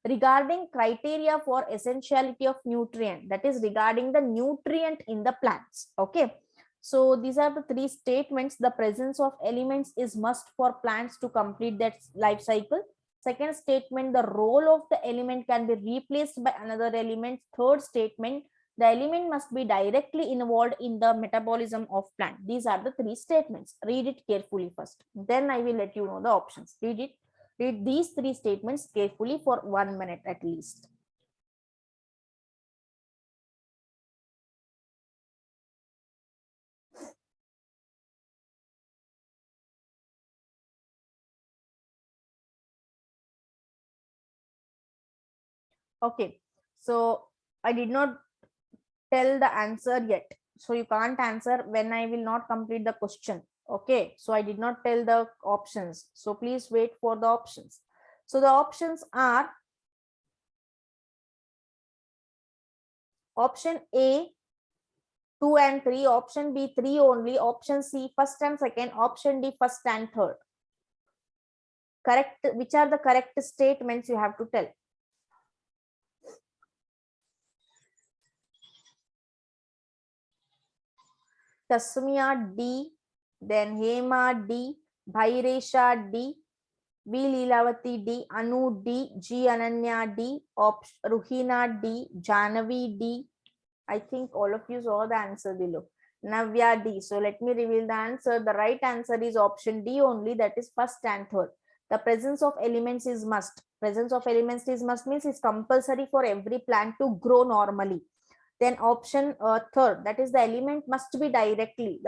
regarding criteria for essentiality of nutrient, that is regarding the nutrient in the plants. Okay. So these are the 3 statements. The presence of elements is must for plants to complete that life cycle. Second statement, the role of the element can be replaced by another element. Third statement, the element must be directly involved in the metabolism of plant. These are the 3 statements. Read it carefully first. Then I will let you know the options. Read it. Read these 3 statements carefully for 1 minute at least. Okay, so I did not tell the answer yet. So you can't answer when I will not complete the question. Okay, so I did not tell the options. So please wait for the options. So the options are option A, 2 and 3, option B, 3 only, option C, first and second, option D, first and third. Correct, which are the correct statements you have to tell? Tasmia D, then Hema D, Bhairesha D, V Lilavati D, Anu D, G Ananya D, Ruhina D, Janavi D. I think all of you saw the answer below. Navya D. So let me reveal the answer. The right answer is option D only, that is first and third. The presence of elements is must. Presence of elements is must means it's compulsory for every plant to grow normally. Then option third, that is the element must be directly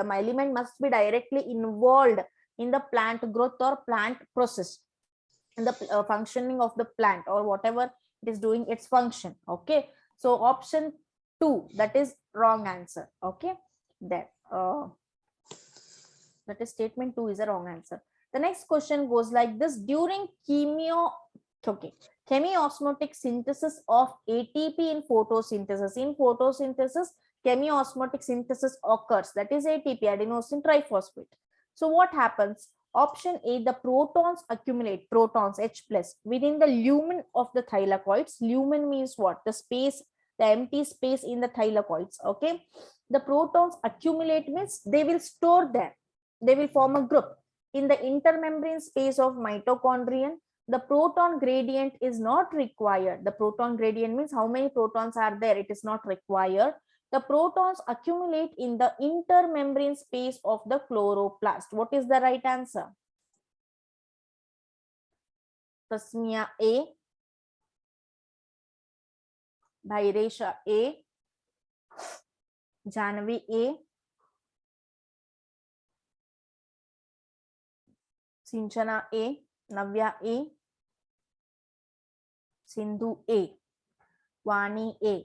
involved in the plant growth or plant process, in the functioning of the plant or whatever it is doing its function. Okay, so option 2, that is wrong answer. Okay, that is statement 2 is a wrong answer. The next question goes like this. During Chemiosmotic synthesis of ATP in photosynthesis. In photosynthesis, chemiosmotic synthesis occurs. That is ATP, adenosine triphosphate. So what happens? Option A, the protons accumulate, protons H plus, within the lumen of the thylakoids. Lumen means what? The space, the empty space in the thylakoids. Okay. The protons accumulate means they will store there. They will form a group. In the intermembrane space of mitochondrion, the proton gradient is not required. The proton gradient means how many protons are there. It is not required. The protons accumulate in the intermembrane space of the chloroplast. What is the right answer? Tasmia A, Bhairesha A, Janavi A, Sinchana A, Navya A, Sindhu A, Vani A.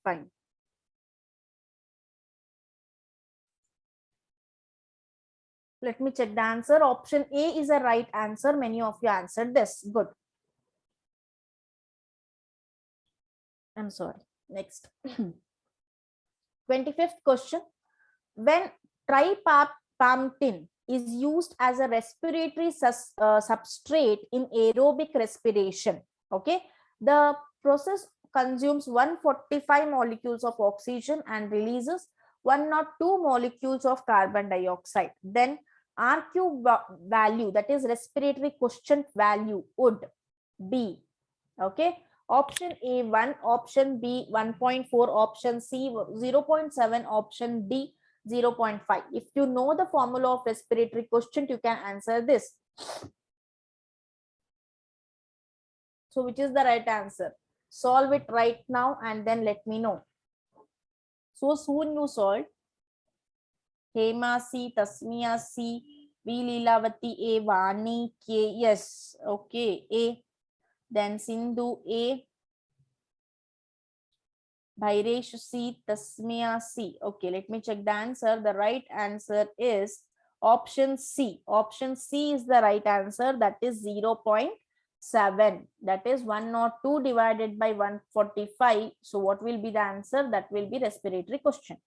Fine. Let me check the answer. Option A is a right answer. Many of you answered this. Good. I'm sorry. Next. 25th question. When tripalmitin is used as a respiratory substrate in aerobic respiration, okay, the process consumes 145 molecules of oxygen and releases 102 molecules of carbon dioxide. Then RQ value, that is respiratory quotient value, would be, okay, option A 1, option B 1.4, option C 0.7, option D 0.5. If you know the formula of respiratory quotient, you can answer this. So which is the right answer? Solve it right now and then let me know. So soon you solve. Hema C, Tasmia C, V Leelavati A, Vani K. Yes, okay, A. Then Sindhu A, Bhairesh C, Tasmia C. Okay, let me check the answer. The right answer is option C. Option C is the right answer. That is 0.7. That is 102 divided by 145. So what will be the answer? That will be respiratory question.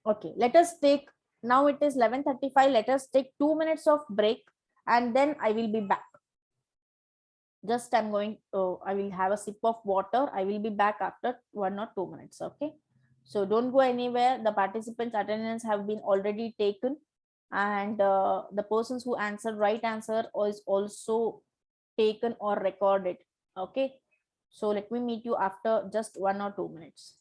Okay, let us take, now it is 11:35. Let us take 2 minutes of break and then I will be back. Just I'm going, I will have a sip of water. I will be back after 1 or 2 minutes. Okay. So don't go anywhere. The participants' attendance have been already taken. And the persons who answered right answer is also taken or recorded. Okay. So let me meet you after just 1 or 2 minutes.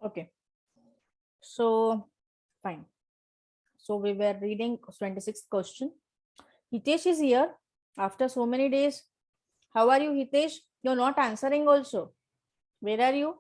Okay. So fine. So we were reading 26th question. Hitesh is here after so many days. How are you, Hitesh? You're not answering also. Where are you?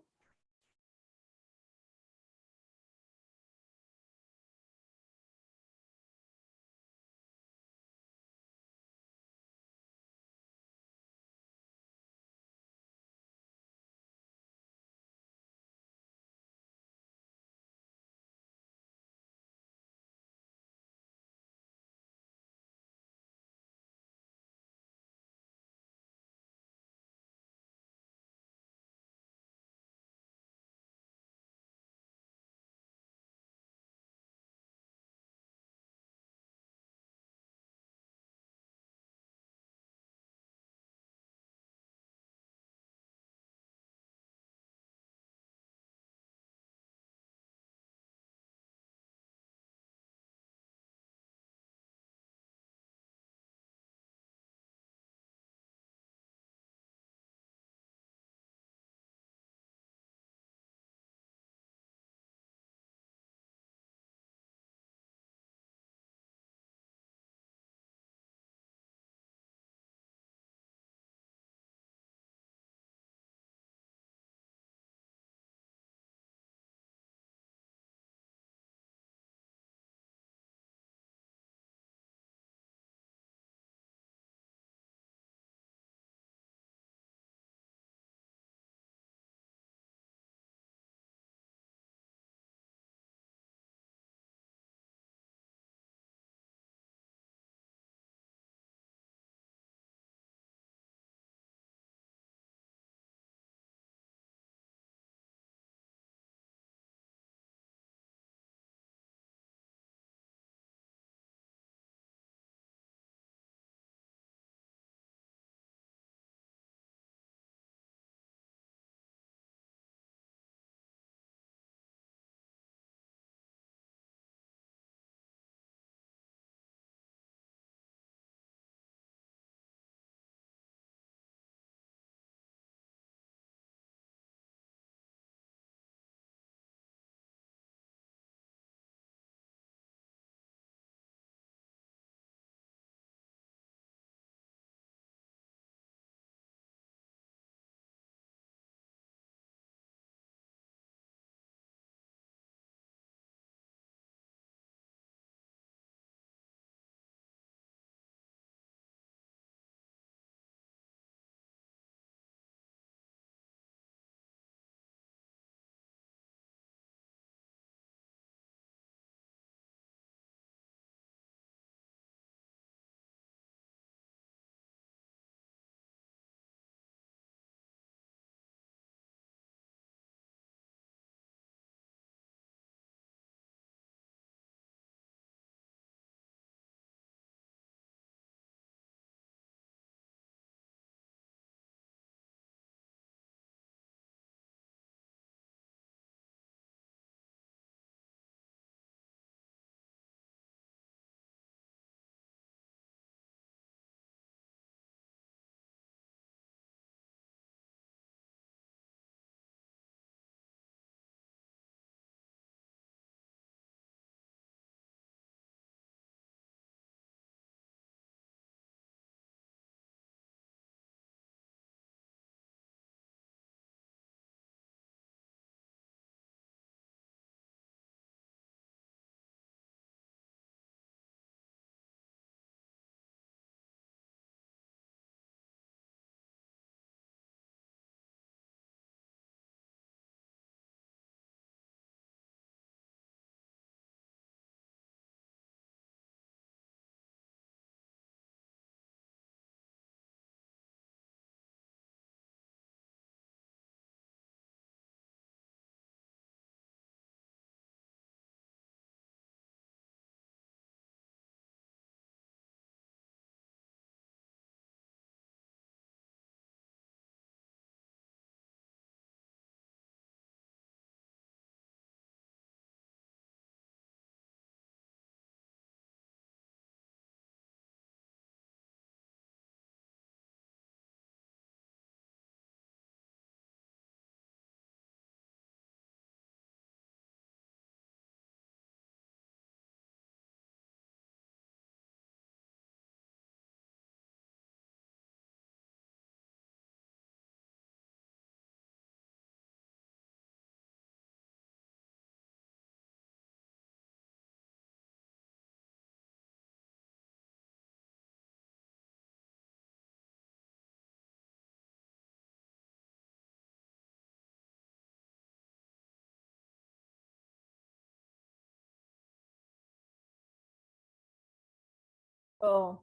Oh,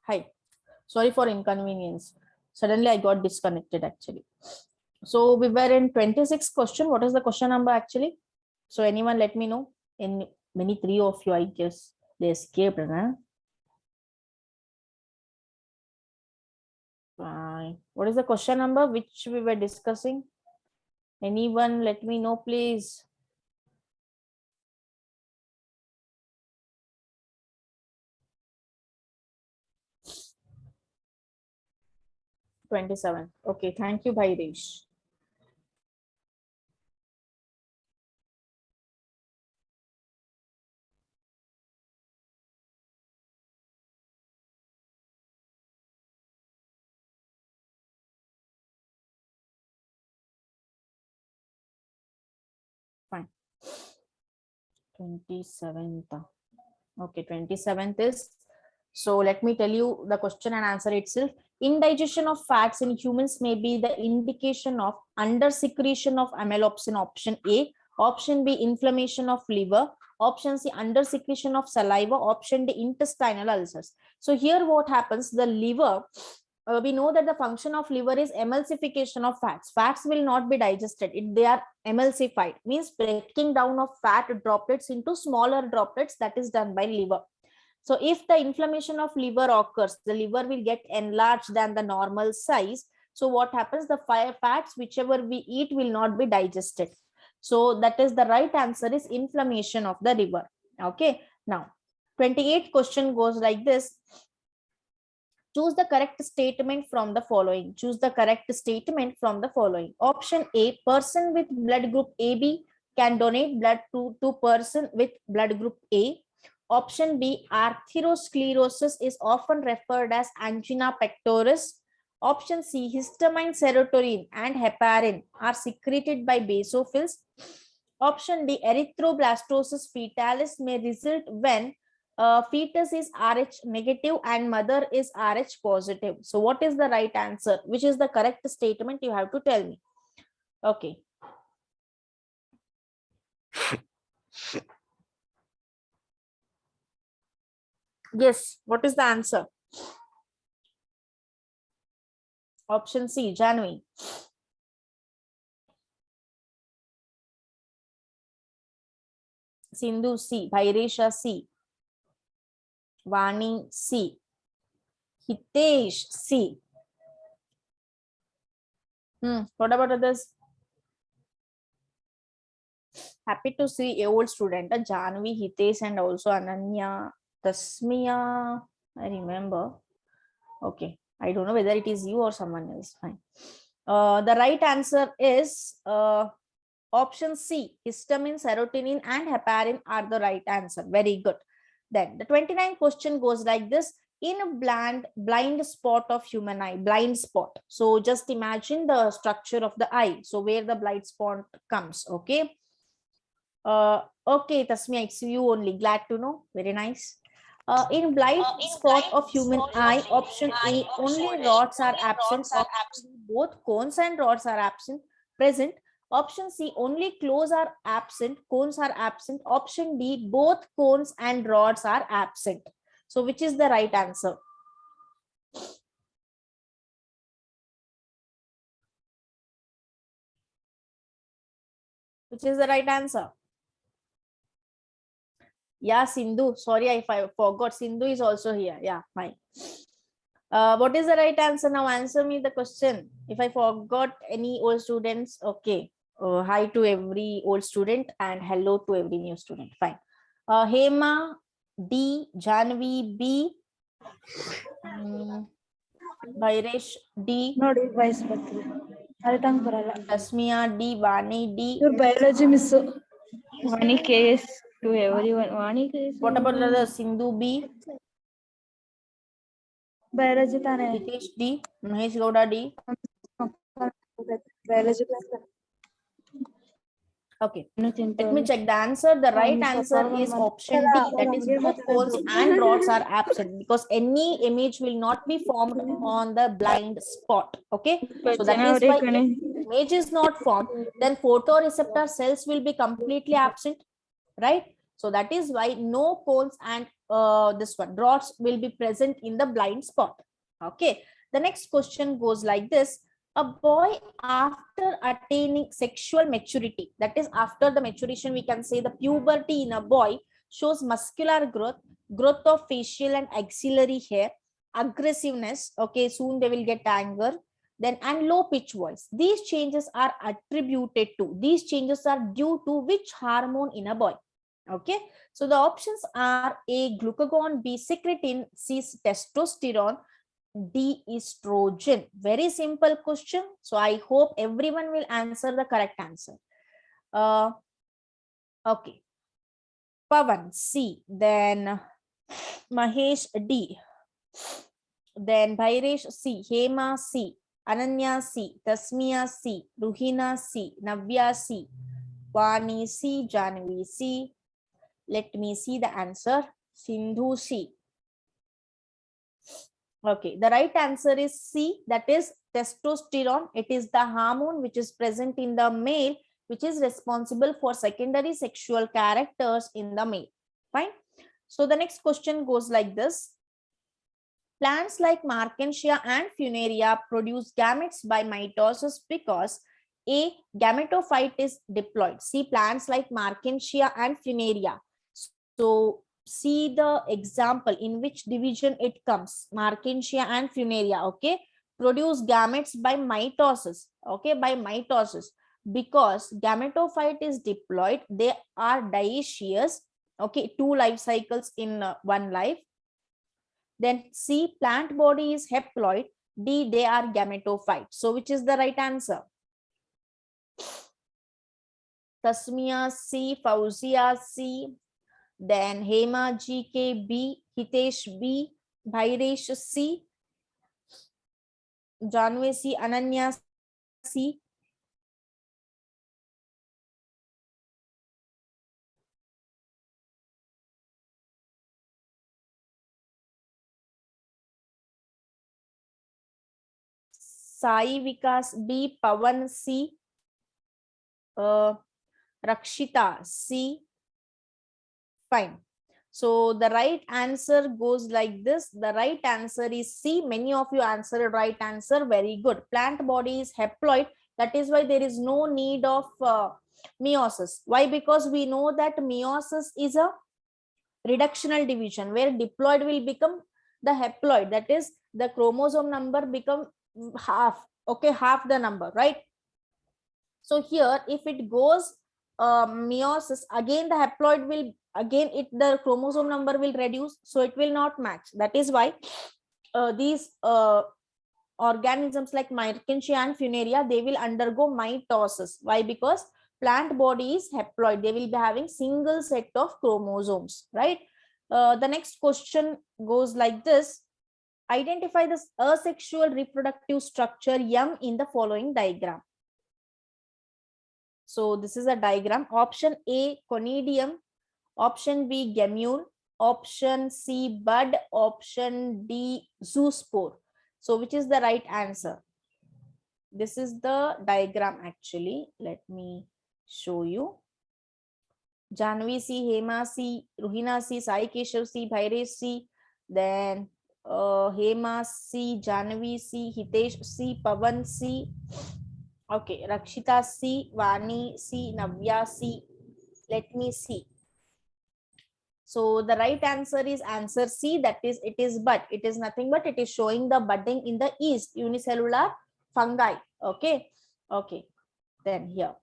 hi. Sorry for inconvenience. Suddenly I got disconnected actually. So we were in 26th question. What is the question number actually? So anyone let me know. In many three of you, I guess they escaped. Huh? Fine. What is the question number which we were discussing? Anyone let me know, please. $27. Okay, thank you, Bhairesh. Fine. 27th. Okay, 27th is, so let me tell you the question and answer itself. Indigestion of fats in humans may be the indication of under secretion of amylopsin, option A. Option B, inflammation of liver. Option C, under secretion of saliva. Option D, intestinal ulcers. So here what happens, the liver, we know that the function of liver is emulsification of fats. Fats will not be digested. They are emulsified, means breaking down of fat droplets into smaller droplets, that is done by liver. So if the inflammation of liver occurs, the liver will get enlarged than the normal size. So what happens, the fats whichever we eat will not be digested. So that is the right answer is inflammation of the liver. Okay, now 28th question goes like this. Choose the correct statement from the following. Choose the correct statement from the following. Option A, person with blood group AB can donate blood to person with blood group A. Option B, atherosclerosis is often referred as angina pectoris. Option C, histamine, serotonin, and heparin are secreted by basophils. Option D, erythroblastosis fetalis may result when fetus is Rh negative and mother is Rh positive. So what is the right answer? Which is the correct statement? You have to tell me. Okay. Yes. What is the answer? Option C, Janvi. Sindhu C, Bhairesha C, Vani C, Hitesh C. What about others? Happy to see a old student, Janvi, Hitesh, and also Ananya, Tasmiya. I remember. Okay, I don't know whether it is you or someone else. Fine. The right answer is option C. Histamine, serotonin, and heparin are the right answer. Very good. Then the 29th question goes like this. In a blind spot of human eye, blind spot. So just imagine the structure of the eye. So where the blind spot comes. Okay. Okay, Tasmia, it's you only. Glad to know. Very nice. In blind spot of human eye, option A, only rods are absent. Option B, both cones and rods are absent, present. Option C, only clothes are absent, cones are absent. Option D, both cones and rods are absent. So which is the right answer? Which is the right answer? Yeah, Sindhu. Sorry, I forgot. Sindhu is also here. Yeah, fine. What is the right answer now? Answer me the question. If I forgot any old students, okay. Hi to every old student and hello to every new student. Fine. Hema D, Janvi B, Bhairesh D, ನೋಡಿ ವಯಸ್ಸು ಬರ್ತೀವಿ ಅದೇ ತಂಗ್ ಬರಲ್ಲ Tasmiya D, Vani D. ಇವ್ರು biology miss Vani KS to everyone. Vani KS. What about the Sindhu B, biology ತಾನೇ Hitesh D, Mahesh Gowda D. Biology class Okay, let me check the answer. The right answer is option D, that is both cones and rods are absent, because any image will not be formed on the blind spot. Okay, so that is why if image is not formed, then photoreceptor cells will be completely absent, right? So that is why no cones and this one, rods will be present in the blind spot. Okay, the next question goes like this: a boy after attaining sexual maturity, that is after the maturation, we can say the puberty in a boy, shows muscular growth, growth of facial and axillary hair, aggressiveness, okay, soon they will get anger, then and low pitch voice. These changes are attributed to, these changes are due to which hormone in a boy? Okay, so the options are A glucagon, B secretin, C testosterone, D estrogen. Very simple question. So I hope everyone will answer the correct answer. Okay. Pavan C, then Mahesh D, then Bhairesh C, Hema C, Ananya C, Tasmia C, Ruhina C, Navya C, Vani C, Janvi C. Let me see the answer. Sindhu C. Okay, the right answer is C, that is testosterone. It is the hormone which is present in the male, which is responsible for secondary sexual characters in the male. Fine. So the next question goes like this: plants like Markensia and Funaria produce gametes by mitosis because A, gametophyte is diploid. See, plants like Markensia and Funaria. So see the example in which division it comes. Markensia and Funaria, okay, produce gametes by mitosis, okay, by mitosis. Because gametophyte is diploid, they are dioecious, okay, 2 life cycles in one life. Then C, plant body is haploid. D, they are gametophyte. So which is the right answer? Tasmia C, Fauzia C, then Hema GK B, Hitesh B, Bhairesh C, Janwe C, Ananya C. Sai Vikas B, Pavan C, Rakshita C. Fine. So the right answer goes like this. The right answer is C. Many of you answered right answer. Very good. Plant body is haploid. That is why there is no need of meiosis. Why? Because we know that meiosis is a reductional division where diploid will become the haploid. That is, the chromosome number become half. Okay, half the number, right? So here, if it goes meiosis, again the haploid will, again the chromosome number will reduce, so it will not match. That is why these organisms like Merkensia and Funaria, they will undergo mitosis. Why? Because plant body is haploid, they will be having single set of chromosomes, right? The next question goes like this: identify the asexual reproductive structure young in the following diagram. So this is a diagram. Option A, conidium. Option B, gamule. Option C, bud. Option D, zoospore. So which is the right answer? This is the diagram actually. Let me show you. Janvi C, Hema C, Ruhina C, Sai Keshav C, Bhairesh C, then Hema C, Janvi C, Hitesh C, Pavan C. Okay, Rakshita C, Vani C, Navya C. Let me see. So the right answer is answer C, that is it is bud. It is nothing but it is showing the budding in the yeast, unicellular fungi. Okay, okay. Then here,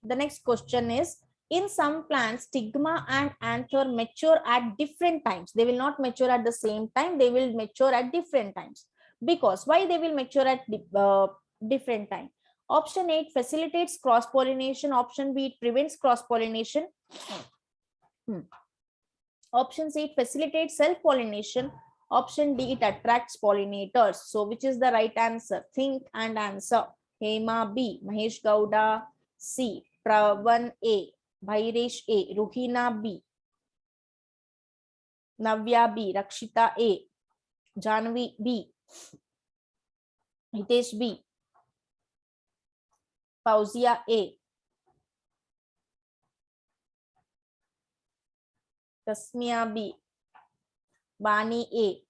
the next question is: in some plants, stigma and anther mature at different times. They will not mature at the same time. They will mature at different times. Because why they will mature at different time? Option A, it facilitates cross-pollination. Option B, it prevents cross-pollination. Option C, it facilitates self-pollination. Option D, it attracts pollinators. So which is the right answer? Think and answer. Hema B, Mahesh Gowda C, Pravan A, Bhairesh A, Ruhina B, Navya B, Rakshita A, Janvi B, Hitesh B, Fauzia A, Tasmia B. Vani A.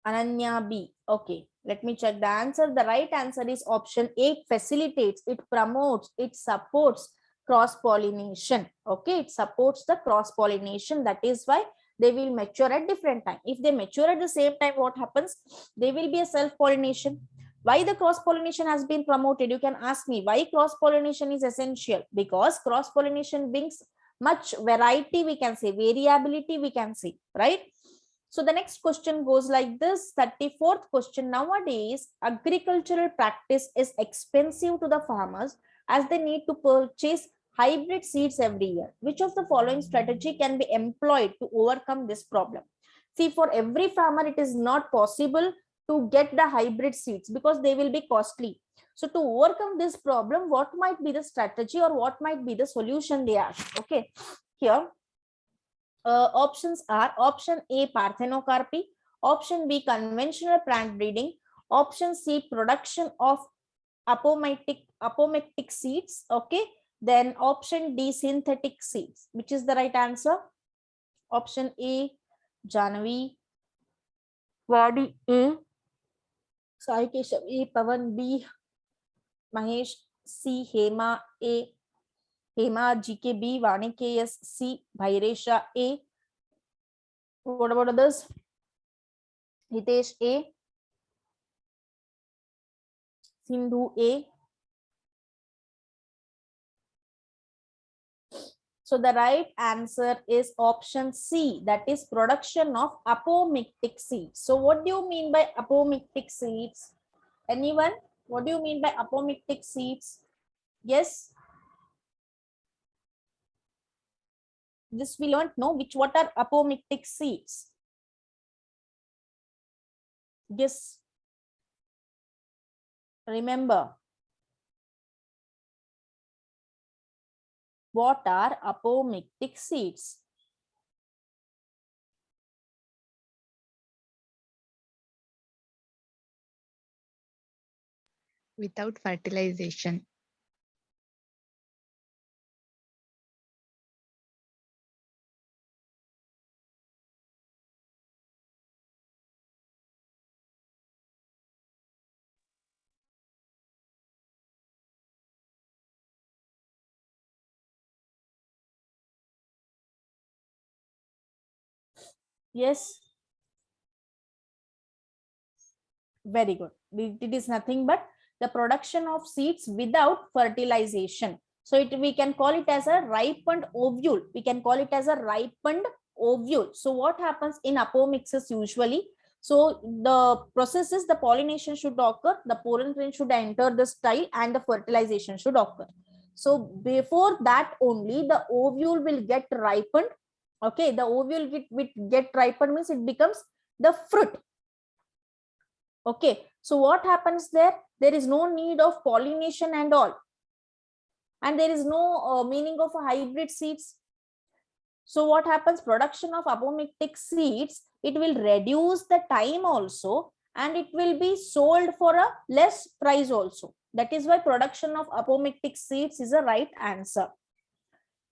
Ananya B. Okay, let me check the answer. The right answer is option A. It facilitates, it promotes, it supports cross-pollination. Okay, it supports the cross-pollination. That is why they will mature at different time. If they mature at the same time, what happens? They will be a self-pollination. Why the cross-pollination has been promoted? You can ask me why cross-pollination is essential. Because cross-pollination brings much variety, we can say, variability, we can say, right? So the next question goes like this. 34th question. Nowadays, agricultural practice is expensive to the farmers as they need to purchase hybrid seeds every year. Which of the following strategy can be employed to overcome this problem? See, for every farmer, it is not possible to get the hybrid seeds because they will be costly. So to overcome this problem, what might be the strategy or what might be the solution they ask? Okay, here options are option A, parthenocarpy, option B, conventional plant breeding, option C, production of apomictic seeds, okay, then option D, synthetic seeds. Which is the right answer? Option A, Janvi, Vadi A, Sai Keshav A, Pavan B, Mahesh C, Hema A, Hema GKB, Vani KS C, Bhairesha A. What about others? Hitesh A, Sindhu A. So the right answer is option C, that is production of apomictic seeds. So what do you mean by apomictic seeds? Anyone? What do you mean by apomictic seeds? Yes. This we learned, no? What are apomictic seeds? Yes. Remember. What are apomictic seeds? Without fertilization. Yes. Very good. It is nothing but the production of seeds without fertilization. So we can call it as a ripened ovule. We can call it as a ripened ovule. So what happens in apomixes usually? So the process is the pollination should occur, the pollen grain should enter the style, and the fertilization should occur. So before that only the ovule will get ripened. Okay, the ovule get ripened means it becomes the fruit. Okay, so what happens there? There is no need of pollination and all. And there is no meaning of hybrid seeds. So what happens? Production of apomictic seeds, it will reduce the time also, and it will be sold for a less price also. That is why production of apomictic seeds is a right answer.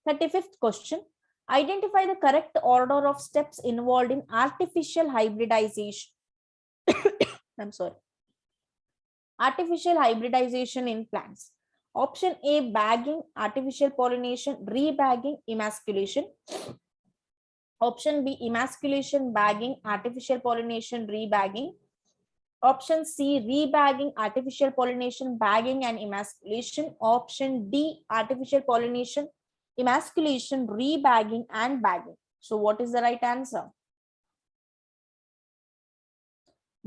35th question. Identify the correct order of steps involved in artificial hybridization. I'm sorry. Artificial hybridization in plants. Option A, bagging, artificial pollination, rebagging, emasculation. Option B, emasculation, bagging, artificial pollination, rebagging. Option C, rebagging, artificial pollination, bagging and emasculation. Option D, artificial pollination, emasculation, rebagging and bagging. So what is the right answer?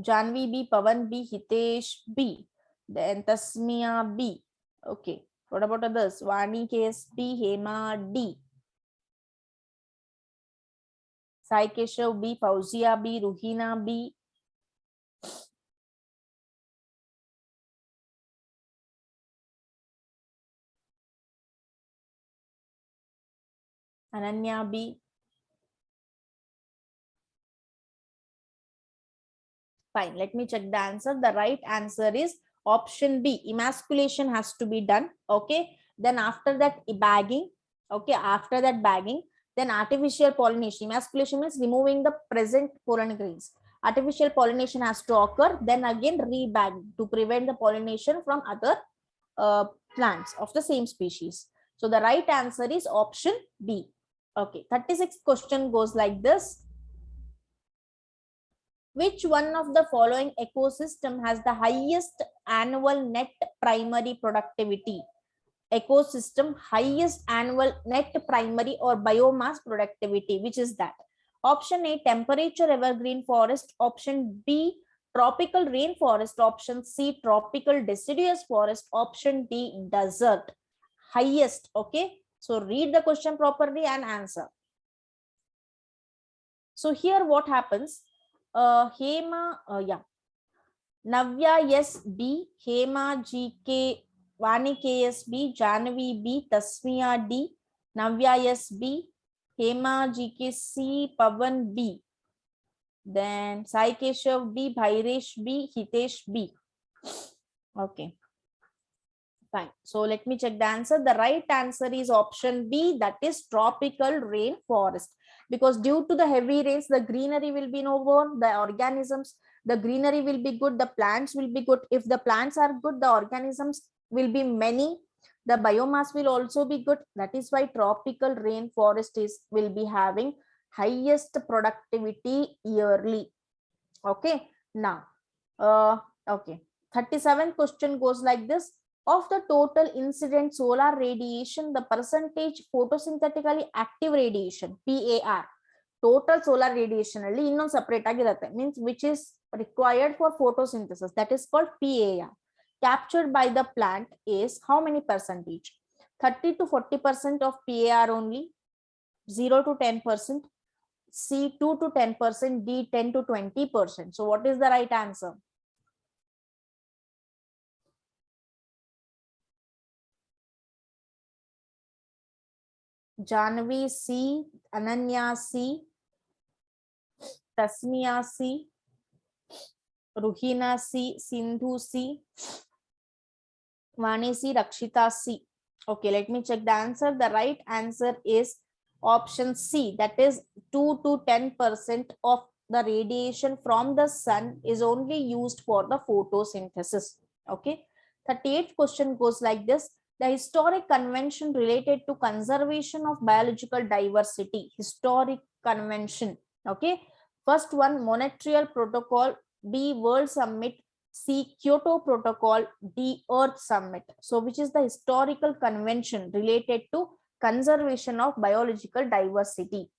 Janvi B, Pavan B, Hitesh B, then Tasmia B. Okay, what about others? Vani KS B, Hema D, Sai Keshav B, Fauzia B, Ruhina B. Ananya B. Fine, let me check the answer. The right answer is option B. Emasculation has to be done. Okay, then after that, bagging. Okay, after that bagging, then artificial pollination. Emasculation means removing the present pollen grains. Artificial pollination has to occur, then again rebag to prevent the pollination from other plants of the same species. So the right answer is option B. Okay, 36th question goes like this. Which one of the following ecosystem has the highest annual net primary productivity? Ecosystem highest annual net primary or biomass productivity, which is that? Option A, temperature evergreen forest. Option B, tropical rainforest. Option C, tropical deciduous forest. Option D, desert. Highest. Okay, so read the question properly and answer. So here what happens? Hema, Navya S B, Hema GK, Vani KSB, Janavi B, Tasmiya D, Navya S B, Hema GK C, Pavan B, then Sai Keshav B, Bhairesh B, Hitesh B. Okay, fine. So let me check the answer. The right answer is option B, that is tropical rainforest. Because due to the heavy rains, the greenery will be over, the organisms, the greenery will be good, the plants will be good. If the plants are good, the organisms will be many, the biomass will also be good. That is why tropical rainforest will be having highest productivity yearly. Okay, now okay, 37th question goes like this. Of the total incident solar radiation, the percentage photosynthetically active radiation, PAR, total solar radiation alli innum separate agirutte, means which is required for photosynthesis, that is called PAR, captured by the plant is how many percentage? 30 to 40% of PAR only, 0 to 10%, C 2 to 10%, D 10 to 20%. So what is the right answer? Janvi C, Ananya C, Tasmiya C, Ruhina C, Sindhu C, Vani C, Rakshita C. Okay, let me check the answer. The right answer is option C, that is 2 to 10% of the radiation from the sun is only used for the photosynthesis. Okay, 38th question goes like this. The historic convention related to conservation of biological diversity. Historic convention. Okay, first one, Montreal Protocol. B, World Summit. C, Kyoto Protocol. D, Earth Summit. So which is the historical convention related to conservation of biological diversity?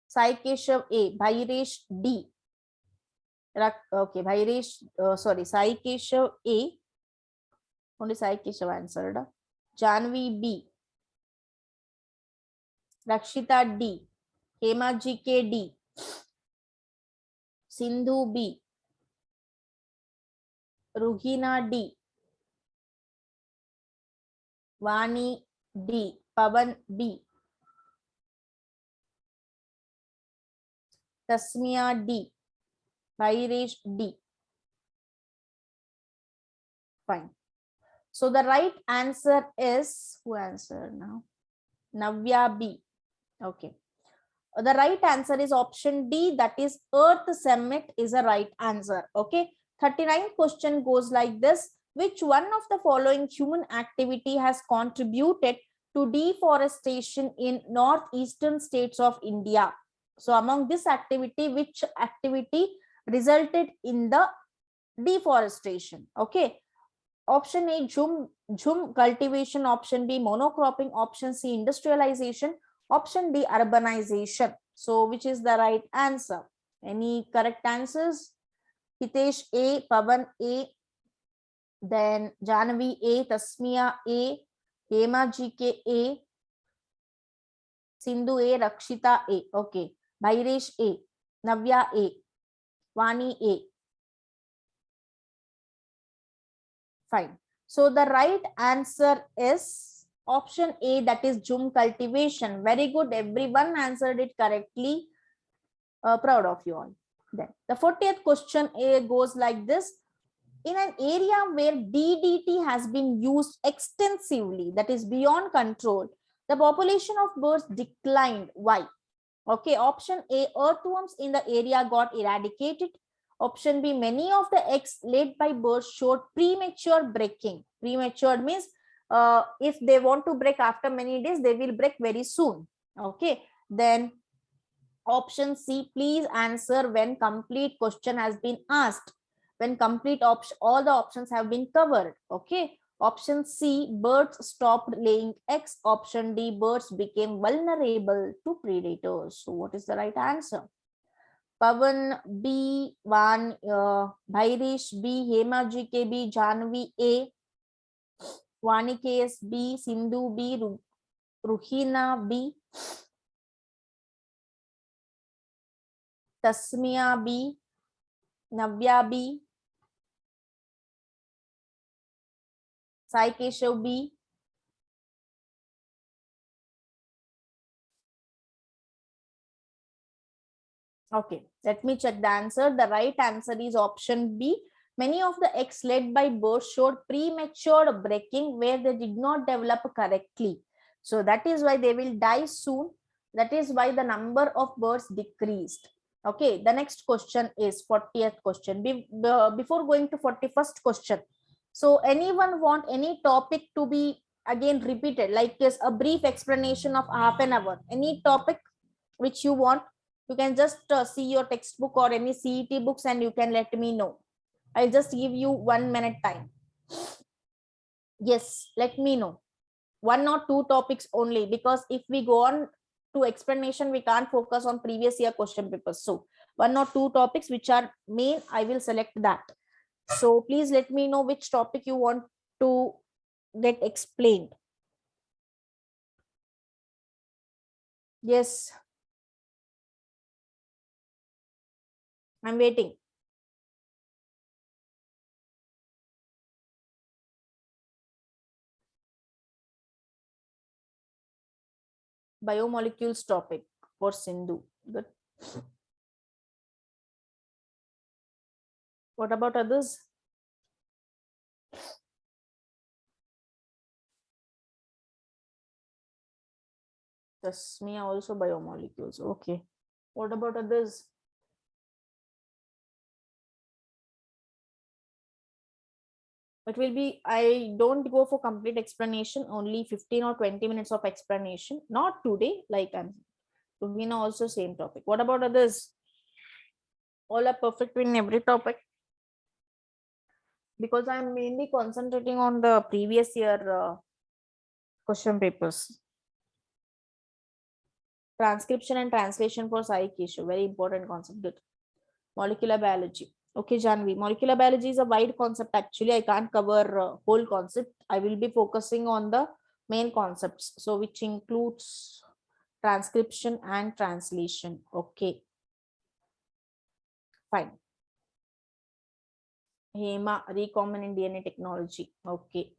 Sai Keshav A, Bhairesh D. Okay, Bhairesh, sorry, Sai Keshav A. Only Sai Keshav answered. Janvi B. Rakshita D. Hema GK D. Sindhu B. Ruhina D. Vani D. Pavan B. Tasmiya D. Bhairesh D. Fine. So the right answer is, who answered now? Navya B. Okay. The right answer is option D, that is Earth Summit is a right answer. Okay. 39th question goes like this. Which one of the following human activity has contributed to deforestation in northeastern states of India? So among this activity, which activity resulted in the deforestation? Okay. Option A, jhum cultivation. Option B, monocropping. Option C, industrialization. Option D, urbanization. So which is the right answer? Any correct answers? Hitesh A, Pavan A, then Janavi A, Tasmiya A, Hema GK A, Sindhu A, Rakshita A. Okay. Bhairesh A, Navya A, Vani A. Fine. So the right answer is option A, that is jhum cultivation. Very good. Everyone answered it correctly. Proud of you all. Then the 40th question A goes like this. in an area where DDT has been used extensively, that is beyond control, the population of birds declined. Why? Okay, option A, earthworms in the area got eradicated. Option B, many of the eggs laid by birds showed premature breaking. Premature means if they want to break after many days, they will break very soon. Okay, then option C, please answer when complete question has been asked. When complete option, all the options have been covered. Okay, option C, birds stopped laying eggs. Option D, birds became vulnerable to predators. So what is the right answer? Pavan B, Van, Bhairish B, Hema GKB, Janvi A, Vani KS B, Sindhu B, Ruhina B, Tasmia B, Navya B, Sai Keshav B. Okay, let me check the answer. The right answer is option B. Many of the eggs laid by birds showed premature breaking where they did not develop correctly. So that is why they will die soon. That is why the number of birds decreased. Okay, the next question is 40th question. Before going to 41st question, so anyone want any topic to be again repeated, like this, a brief explanation of half an hour? Any topic which you want? You can just see your textbook or any CET books and you can let me know. I'll just give you 1 minute time. Yes, let me know. 1 or 2 topics only, because if we go on to explanation, we can't focus on previous year question papers. So 1 or 2 topics which are main, I will select that. So please let me know which topic you want to get explained. Yes, I'm waiting. Biomolecules topic for Sindhu. Good. What about others? Tasmia also biomolecules. Okay. What about others? It will be, I don't go for complete explanation, only 15 or 20 minutes of explanation. Not today, like I'm Ruhina also same topic. What about others? All are perfect in every topic, because I'm mainly concentrating on the previous year question papers. Transcription and translation for psych issue, very important concept. Good. Molecular biology. Okay, Janvi. Molecular biology is a wide concept. Actually, I can't cover whole concept. I will be focusing on the main concepts, so which includes transcription and translation. Okay, fine. Hema, recombinant DNA technology. Okay,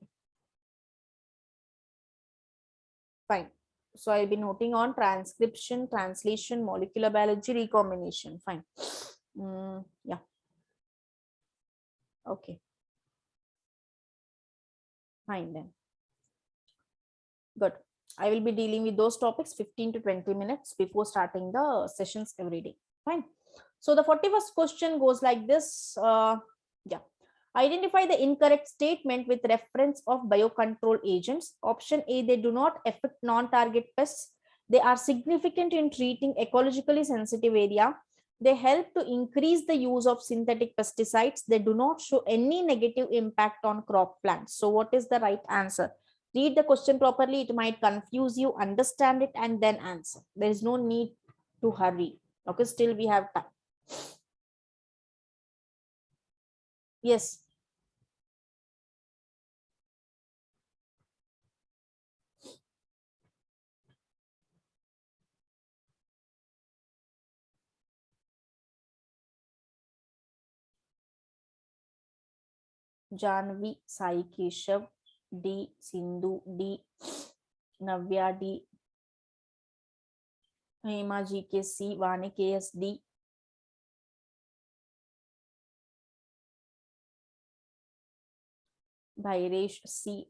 fine. So I'll be noting on transcription, translation, molecular biology, recombination. Fine. Yeah. Okay. Fine then. Good. I will be dealing with those topics 15 to 20 minutes before starting the sessions every day. Fine. So the 41st question goes like this. Yeah. Identify the incorrect statement with reference of biocontrol agents. Option A, they do not affect non-target pests. They are significant in treating ecologically sensitive area. They help to increase the use of synthetic pesticides. They do not show any negative impact on crop plants. So what is the right answer? Read the question properly. It might confuse you. Understand it and then answer. There is no need to hurry. Okay, still we have time. Yes. Janvi, Sai Keshav, D, Sindhu, D, Navya, D, Hema GKC, Vani KS, D. Bhairesh C.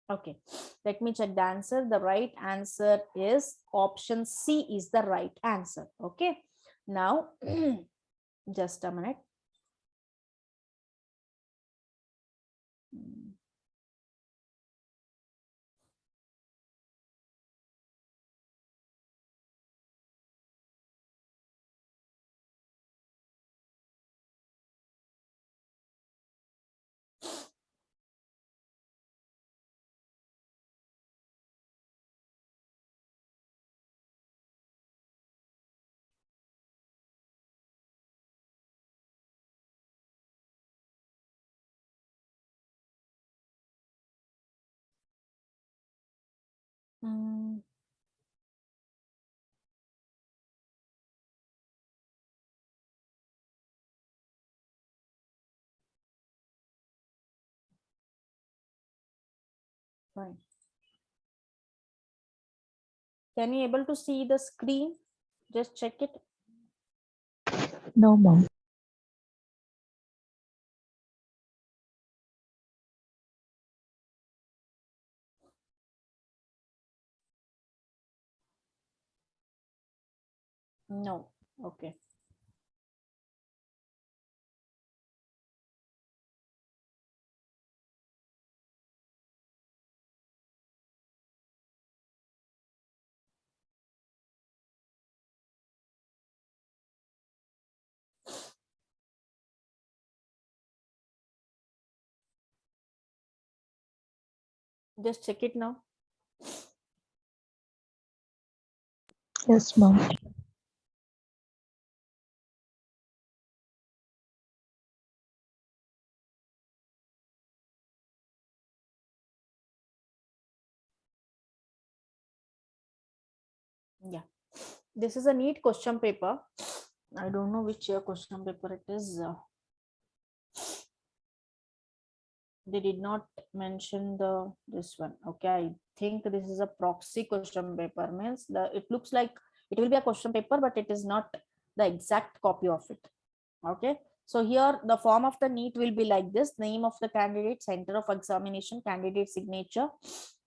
Okay, let me check the answer. The right answer is option C is the right answer. Okay, now just a minute. Hmm. Fine. Can you able to see the screen? Just check it. No, mom. No. Okay. Just check it now. Yes, mom. Yeah. This is a neat question paper. I don't know which question paper it is. They did not mention the this one. Okay, I think this is a proxy question paper. Means it looks like it will be a question paper, but it is not the exact copy of it. Okay, so here the form of the NEET will be like this: name of the candidate, center of examination, candidate signature,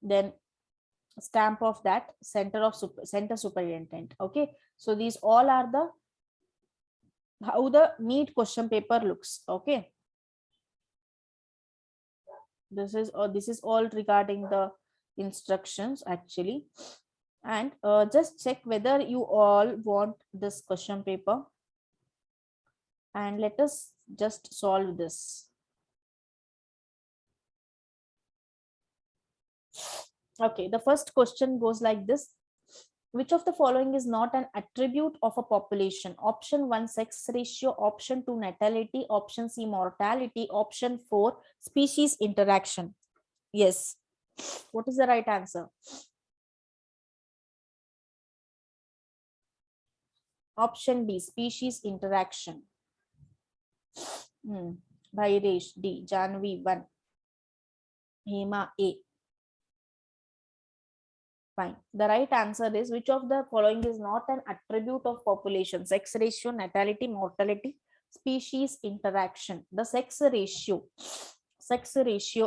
then stamp of that, center superintendent. Okay, so these all are the how the NEET question paper looks. Okay, this is all regarding the instructions actually. And just check whether you all want this question paper, and let us just solve this. Okay, the first question goes like this: which of the following is not an attribute of a population? Option 1, sex ratio; option 2, natality; option C, mortality; option 4, species interaction. Yes, what is the right answer? Option B, species interaction. Bhairesh D, Janvi 1, Hema A. Fine. The right answer is which of the following is not an attribute of population? Sex ratio, natality, mortality, species interaction. The sex ratio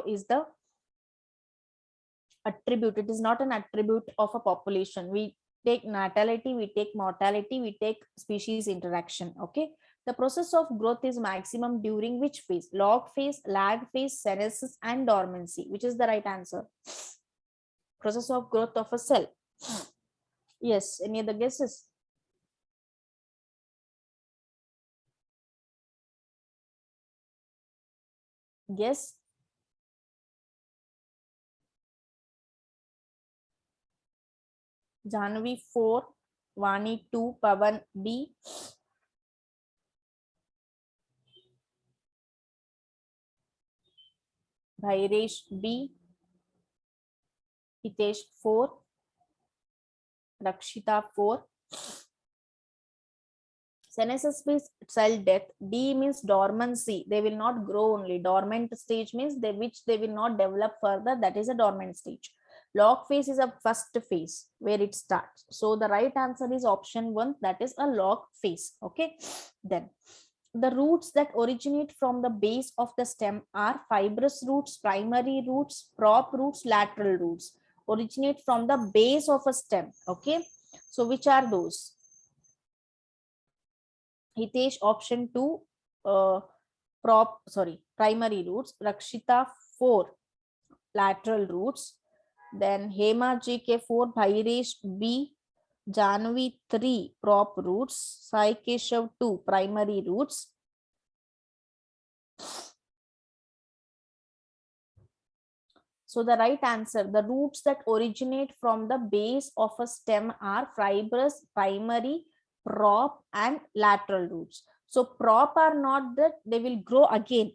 is the attribute. It is not an attribute of a population. We take natality, we take mortality, we take species interaction. Okay. The process of growth is maximum during which phase? Log phase, lag phase, senescence, and dormancy. Which is the right answer? Process of growth of a cell. Yes. Any other guesses? Yes. Janvi 4, Vani 2, Pavan D. Bhairesh B. Hitesh 4, Rakshita 4. Senescence means cell death. D means dormancy. They will not grow only. Dormant stage means which they will not develop further. That is a dormant stage. Log phase is a first phase where it starts. So the right answer is option 1. That is a log phase. Okay. Then The roots that originate from the base of the stem are fibrous roots, primary roots, prop roots, lateral roots. Originate from the base of a stem. Okay. So which are those? Hitesh, option 2, primary roots. Rakshita, 4, lateral roots. Then Hema JK, 4, Bhairesh, B, Janvi, 3, prop roots. Sai Keshav, 2, primary roots. So the right answer, the roots that originate from the base of a stem are fibrous, primary, prop, and lateral roots. So prop are not that they will grow again,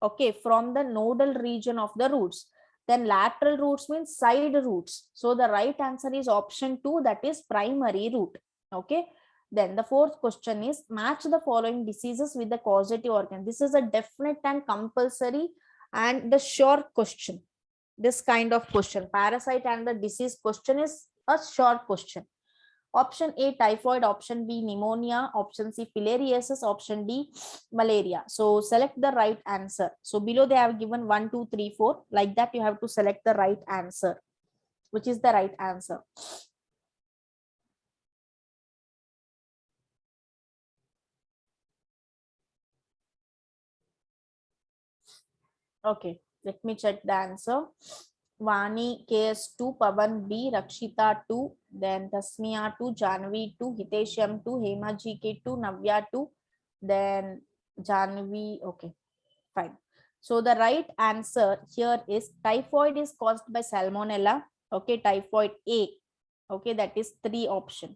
okay, from the nodal region of the roots. Then lateral roots means side roots. So the right answer is option 2, that is primary root. Okay. Then the fourth question is, match the following diseases with the causative organ. This is a definite and compulsory and the sure question. This kind of question, parasite and the disease question, is a short question. Option A, typhoid. Option B, pneumonia. Option C, filariasis. Option D, malaria. So select the right answer. So below they have given 1, 2, 3, 4. Like that you have to select the right answer. Which is the right answer? Okay, let me check the answer. Vani KS2, Pavan B, Rakshita 2, then Tasmia 2, Janvi 2, Hitesham 2, Hema GK 2, Navya 2, then Janvi. Okay, fine. So the right answer here is typhoid is caused by Salmonella. Okay, typhoid A. Okay, that is 3 option.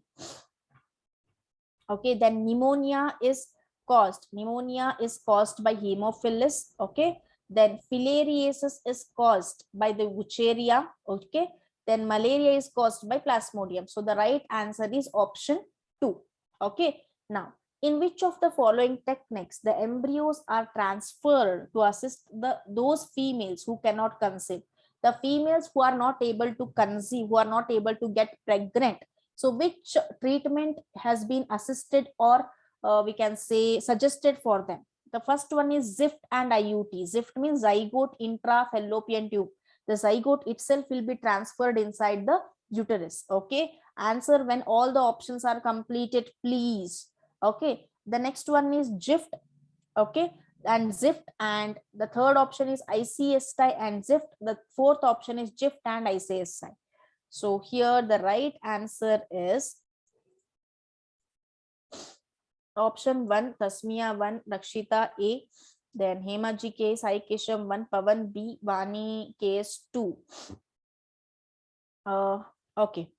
Okay, then pneumonia is caused by Haemophilus. Okay, then filariasis is caused by the Wucheria. Okay, then malaria is caused by Plasmodium. So the right answer is option 2. Okay, now in which of the following techniques the embryos are transferred to assist those females who cannot conceive? The females who are not able to conceive, who are not able to get pregnant. So which treatment has been assisted or we can say suggested for them? The first one is ZIFT and IUT. ZIFT means zygote intrafallopian tube. The zygote itself will be transferred inside the uterus. Okay. Answer when all the options are completed, please. Okay. The next one is GIFT. Okay. And ZIFT, and the third option is ICSI and ZIFT. The fourth option is GIFT and ICSI. So here the right answer is option 1, Tasmia 1, Rakshita A, then Hema GK, Sai Kesham 1, Pavan B, Vani case 2. Okay.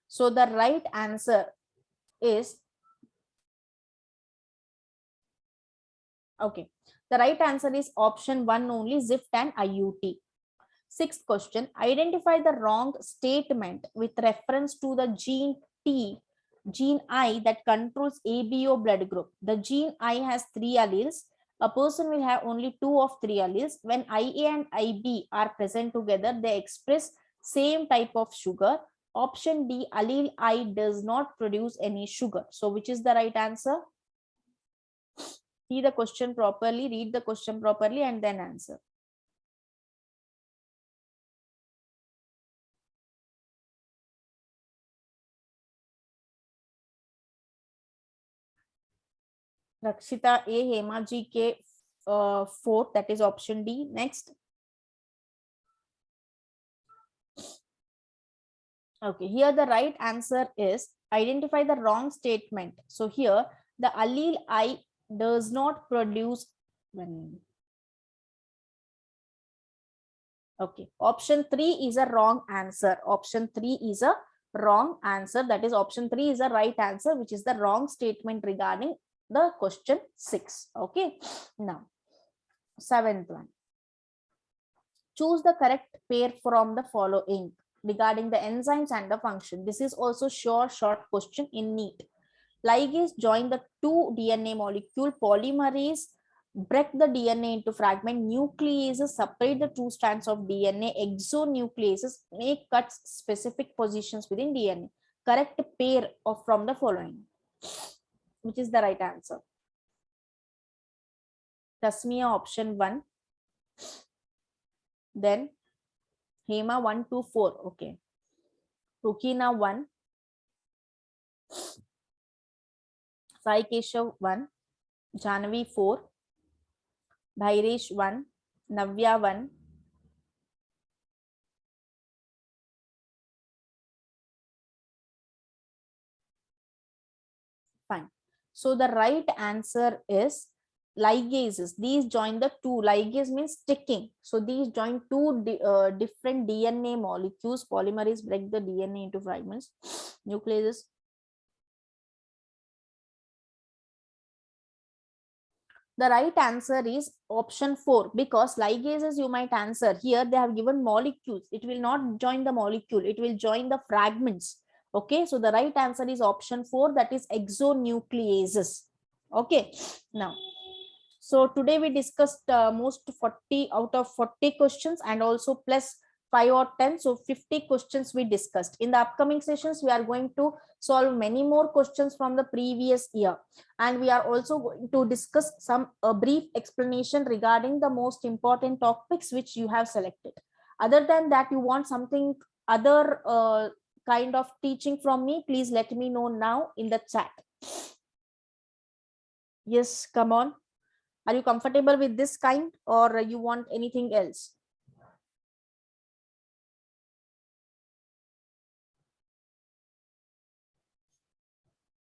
So the right answer is, okay, the right answer is option 1 only, ZIFT and IUT. Sixth question, identify the wrong statement with reference to the gene I that controls ABO blood group. The gene I has 3 alleles. A person will have only 2 of 3 alleles. When IA and IB are present together, they express same type of sugar. Option D, allele I does not produce any sugar. So which is the right answer? See the question properly, read the question properly, and then answer. Rakshita A, Hema GK 4, that is option D. Next. Okay, here the right answer is identify the wrong statement. So here the allele I does not produce. Okay, option 3 is a wrong answer. Option 3 is a wrong answer. That is option 3 is a right answer, which is the wrong statement regarding the question 6. Okay, now 7th one. Choose the correct pair from the following regarding the enzymes and the function. This is also short question in NEET. Ligase join the 2 DNA molecule. Polymerase break the DNA into fragment. Nucleases separate the 2 strands of DNA. Exonucleases make cuts specific positions within DNA. Correct pair of from the following. Which is the right answer? Tasmia option 1. Then Hema 1, 2, 4. Okay. Rukina 1. Sai Keshav 1. Jahnavi 4. Bhairesh 1. Navya 1. Fine. So the right answer is ligases. These join the two. Ligase means sticking. So these join two different DNA molecules. Polymerase break the DNA into fragments. Nucleases. The right answer is option 4, because ligases you might answer here. They have given molecules. It will not join the molecule. It will join the fragments. Okay. So the right answer is option 4, that is exonucleases. Okay. Now, so today we discussed most 40 out of 40 questions and also plus 5 or 10. So 50 questions we discussed. In the upcoming sessions, we are going to solve many more questions from the previous year. And we are also going to discuss some brief explanation regarding the most important topics which you have selected. Other than that, you want something other kind of teaching from me, please let me know now in the chat. Yes, come on. Are you comfortable with this kind, or you want anything else?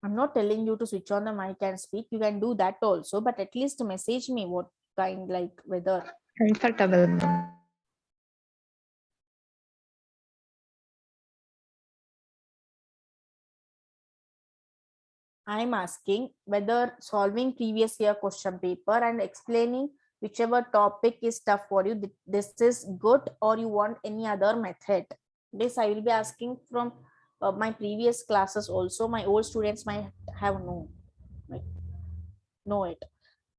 I'm not telling you to switch on the mic and speak. You can do that also, but at least message me what kind, like whether. Comfortable, ma'am. I'm asking whether solving previous year question paper and explaining whichever topic is tough for you, this is good, or you want any other method. This I will be asking from my previous classes also. My old students might have know it.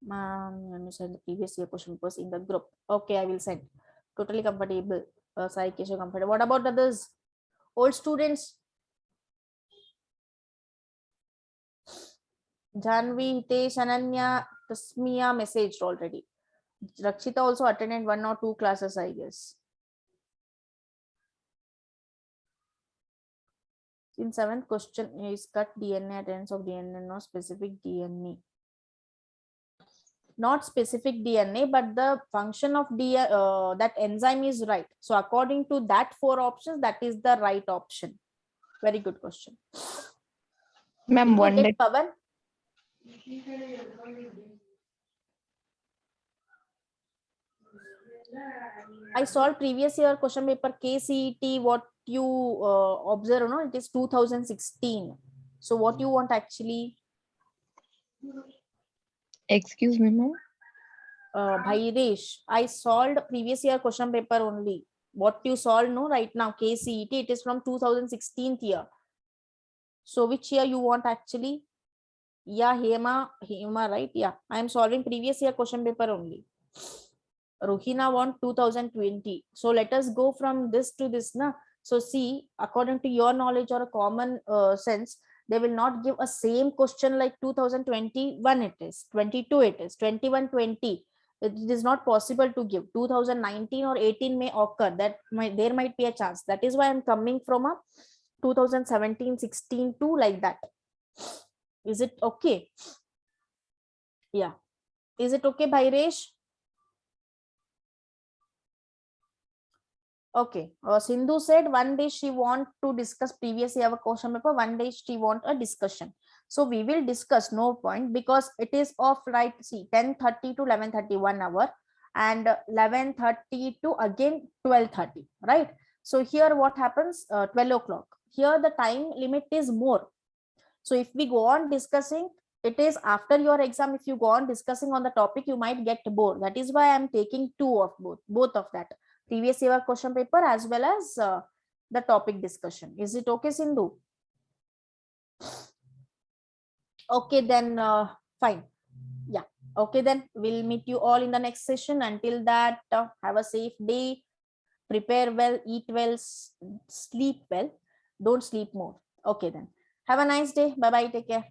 Let me send the previous year question papers in the group. Okay, I will send. Totally comfortable. Sai Keshav comfortable. What about others? Old students? Janvi, Hitesh, Ananya, Tasmia messaged already. Rakshita also attended 1 or 2 classes, I guess. In 7th question is cut DNA, attendance of DNA, not specific DNA. Not specific DNA, but the function of that enzyme is right. So according to that 4 options, that is the right option. Very good question. Ma'am, Did you one get day. Pavan? I solved previous year question paper KCET. What you observe, no, it is 2016. So what you want actually? Excuse me, ma'am. Bhairesh, I solved previous year question paper only. What you solve, no, right now KCET, it is from 2016 year. So which year you want actually? Yeah, Hema, right? Yeah, I am solving previous year question paper only. Rohina want 2020. So let us go from this to this, na. So see, according to your knowledge or a common sense, they will not give a same question like 2021 it is, 22 it is, 21, 20. It is not possible to give. 2019 or 18 may occur. There might be a chance. That is why I'm coming from a 2017, 16 to like that. Is it okay? Yeah. Is it okay, Bhairesh? Okay. Sindhu said one day she want to discuss previous year question paper. One day she want a discussion. So we will discuss, no point, because it is of right. See, 10:30 to 11:30, 1 hour, and 11:30 to again 12:30. Right. So here what happens? 12 o'clock. Here the time limit is more. So if we go on discussing, it is after your exam. If you go on discussing on the topic, you might get bored. That is why I'm taking 2 of both of that. Previous year question paper as well as the topic discussion. Is it okay, Sindhu? Okay, then fine. Yeah. Okay, then we'll meet you all in the next session. Until that, have a safe day. Prepare well, eat well, sleep well. Don't sleep more. Okay, then. Have a nice day. Bye-bye. Take care.